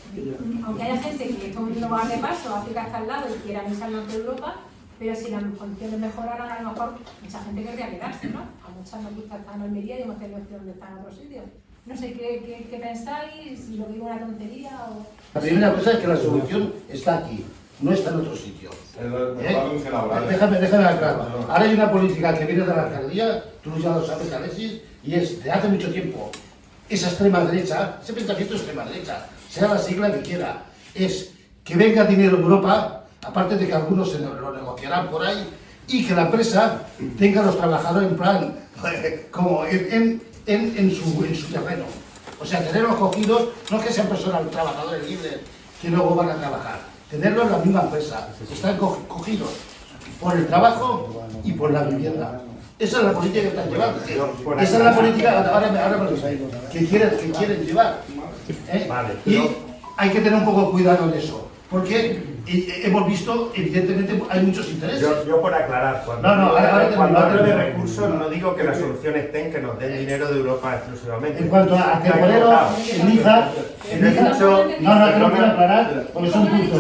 aunque haya gente que como un lugar de paso, África está al lado y quiera irse al norte de Europa, pero si las condiciones mejoraran, a lo mejor mucha gente querría quedarse, ¿no? A muchas nos gusta estar en Almería y hemos tenido opción de estar en otro sitio. No sé, ¿qué pensáis? Si lo digo una tontería o... La primera cosa es que la solución está aquí, no está en otro sitio. Déjame aclarar. Ahora hay una política que viene de la alcaldía, tú ya lo sabes, Alexis, y es de hace mucho tiempo. Esa extrema derecha, ese pensamiento de extrema derecha, sea la sigla que quiera, es que venga dinero de Europa, aparte de que algunos se lo negociarán por ahí, y que la empresa tenga a los trabajadores en plan, como en su terreno. O sea, tenerlos cogidos, no que sean personas, trabajadores libres, que luego van a trabajar, tenerlos en la misma empresa, están cogidos por el trabajo y por la vivienda. Esa es la política que están llevando. Esa es la política ahora me lo sé, que quieren llevar. Y hay que tener un poco de cuidado de eso, porque hemos visto, evidentemente, hay muchos intereses. Yo por aclarar, cuando hablo de recursos, no digo que la solución esté en que nos den dinero de Europa exclusivamente. En cuanto a temporero, en Níjar, no quiero aclarar, porque son puntos.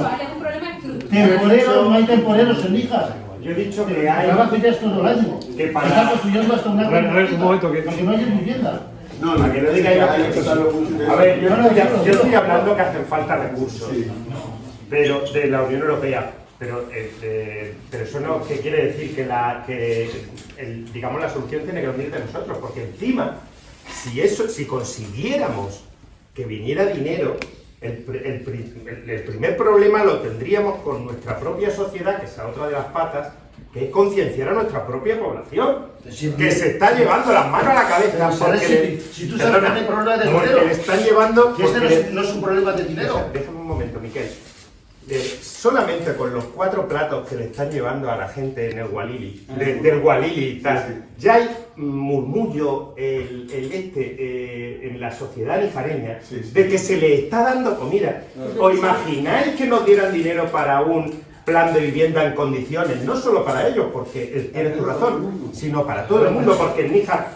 Temporeros, no hay temporeros en Níjar. Yo he dicho que hay... trabajo ya es todo el año. Que para... Está construyendo hasta una... porque no hay vivienda. No, que no digáis a ver, yo estoy hablando que hacen falta recursos, pero de la Unión Europea. Pero eso no que quiere decir que digamos la solución tiene que venir de nosotros, porque encima, si consiguiéramos que viniera dinero, el primer problema lo tendríamos con nuestra propia sociedad, que es otra de las patas, que es concienciar a nuestra propia población, que se está llevando las manos a la cabeza. Si tú sabes que hay problemas de dinero, le están llevando... Que este no es un problema de dinero. Déjame un momento, Miquel. Solamente con los 4 platos que le están llevando a la gente en el Gualili, del Gualili y tal, ya hay murmullo en la sociedad nijareña de que se le está dando comida. ¿Os imagináis que nos dieran dinero para un plan de vivienda en condiciones? No solo para ellos, porque tienes tu razón, sino para todo el mundo, porque en Níjar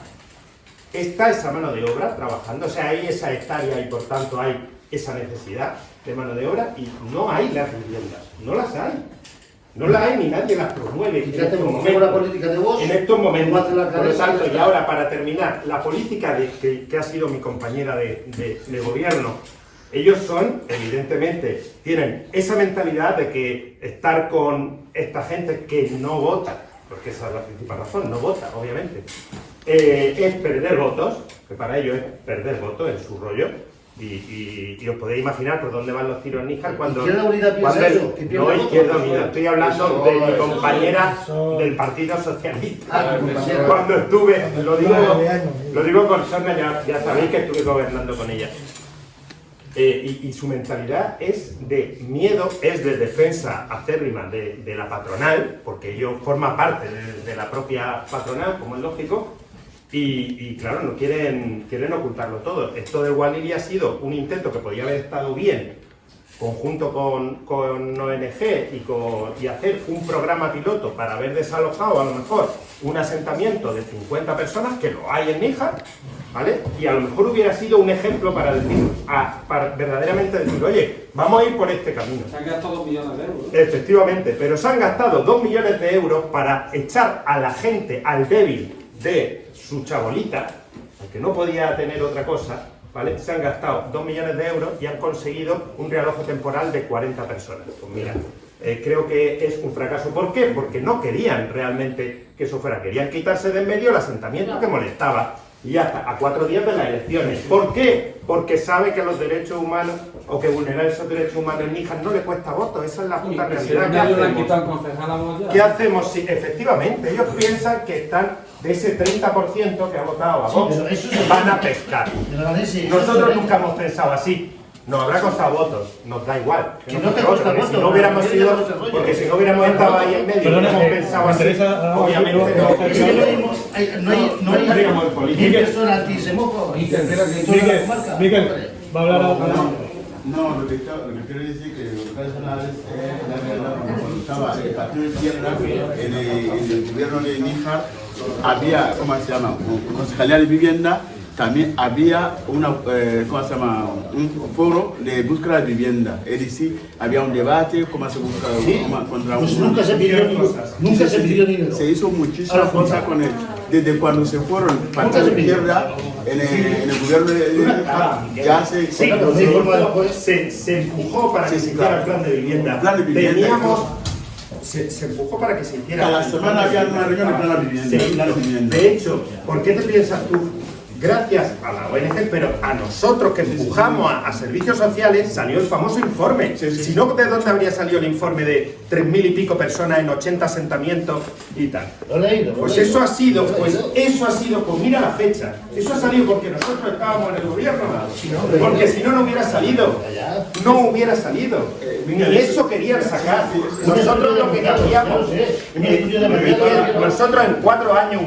está esa mano de obra trabajando, o sea, hay esa hectárea y por tanto hay esa necesidad de mano de obra y no hay las viviendas, no las hay. No la hay ni nadie las promueve. Y fíjate cómo la política de vos. En estos momentos, hace la por lo cabeza, tanto, y ahora para terminar, la política que ha sido mi compañera de gobierno, ellos son, evidentemente, tienen esa mentalidad de que estar con esta gente que no vota, porque esa es la principal razón, no vota, obviamente, es perder votos, que para ellos es perder votos en su rollo. Y os podéis imaginar por dónde van los tiros en Níjar cuando... ¿Izquierda Unida piensa eso? No, Izquierda Unida, estoy hablando de mi compañera del Partido Socialista. Cuando estuve, lo digo con sorna, ya sabéis que estuve gobernando con ella. Y su mentalidad es de miedo, es de defensa acérrima de la patronal, porque ellos forman parte de la propia patronal, como es lógico. Y claro, no quieren ocultarlo todo. Esto de Walili ha sido un intento que podría haber estado bien, conjunto con ONG y hacer un programa piloto para haber desalojado a lo mejor un asentamiento de 50 personas, que lo hay en Níjar, ¿vale? Y a lo mejor hubiera sido un ejemplo para decir, para verdaderamente decir, oye, vamos a ir por este camino. Se han gastado 2 millones de euros. Efectivamente, pero se han gastado 2 millones de euros para echar a la gente, al débil de su chabolita, que no podía tener otra cosa, ¿vale? Se han gastado 2 millones de euros y han conseguido un realojo temporal de 40 personas. Pues mira, creo que es un fracaso. ¿Por qué? Porque no querían realmente que eso fuera. Querían quitarse de en medio el asentamiento que molestaba. Y ya está, a 4 días de las elecciones. ¿Por qué? Porque sabe que los derechos humanos, o que vulnerar esos derechos humanos en Níjar no le cuesta votos. Esa es la puta realidad. ¿Qué hacemos? Si efectivamente ellos piensan que están de ese 30% que ha votado a Vox, van a pescar. Nosotros nunca hemos pensado así. Nos habrá costado votos, nos da igual. Que no te cuesta votos, si no hubiéramos sido, porque si no hubiéramos estado ahí en medio, no hemos pensado así, obviamente no hay 10 personas aquí se mojan. Miguel, va a hablar ahora. No, lo que quiero decir que lo personal es la verdad, cuando estaba el Partido de Izquierda en el gobierno de Níjar, había, ¿cómo se llama? Concejalía de Vivienda. También había un foro de búsqueda de vivienda. Es decir, había un debate, cómo se busca contra pues nunca se pidió dinero. Se hizo muchísimas cosas con él. Desde cuando se fueron partidos de izquierda en el gobierno de ya se empujó para que se hiciera el plan de vivienda. Teníamos... Se empujó para que se hiciera. Cada semana había una reunión de plan de vivienda. De hecho, ¿por qué te piensas tú? Gracias a la ONG, pero a nosotros que empujamos a servicios sociales, salió el famoso informe. Si no, ¿de dónde habría salido el informe de 3.000 y pico personas en 80 asentamientos y tal? Pues eso ha sido, pues mira la fecha. Eso ha salido porque nosotros estábamos en el gobierno. Porque si no, no hubiera salido. No hubiera salido. Ni eso querían sacar. Nosotros lo que queríamos, nosotros en 4 años,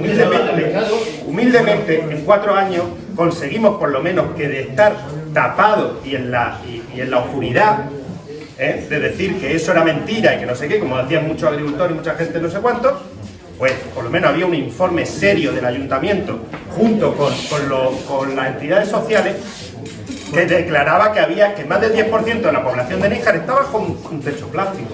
humildemente, en 4 años, conseguimos por lo menos que de estar tapado y en la oscuridad, de decir que eso era mentira y que no sé qué, como decían muchos agricultores y mucha gente no sé cuántos, pues por lo menos había un informe serio del ayuntamiento junto con las entidades sociales que declaraba que más del 10% de la población de Níjar estaba bajo un techo plástico.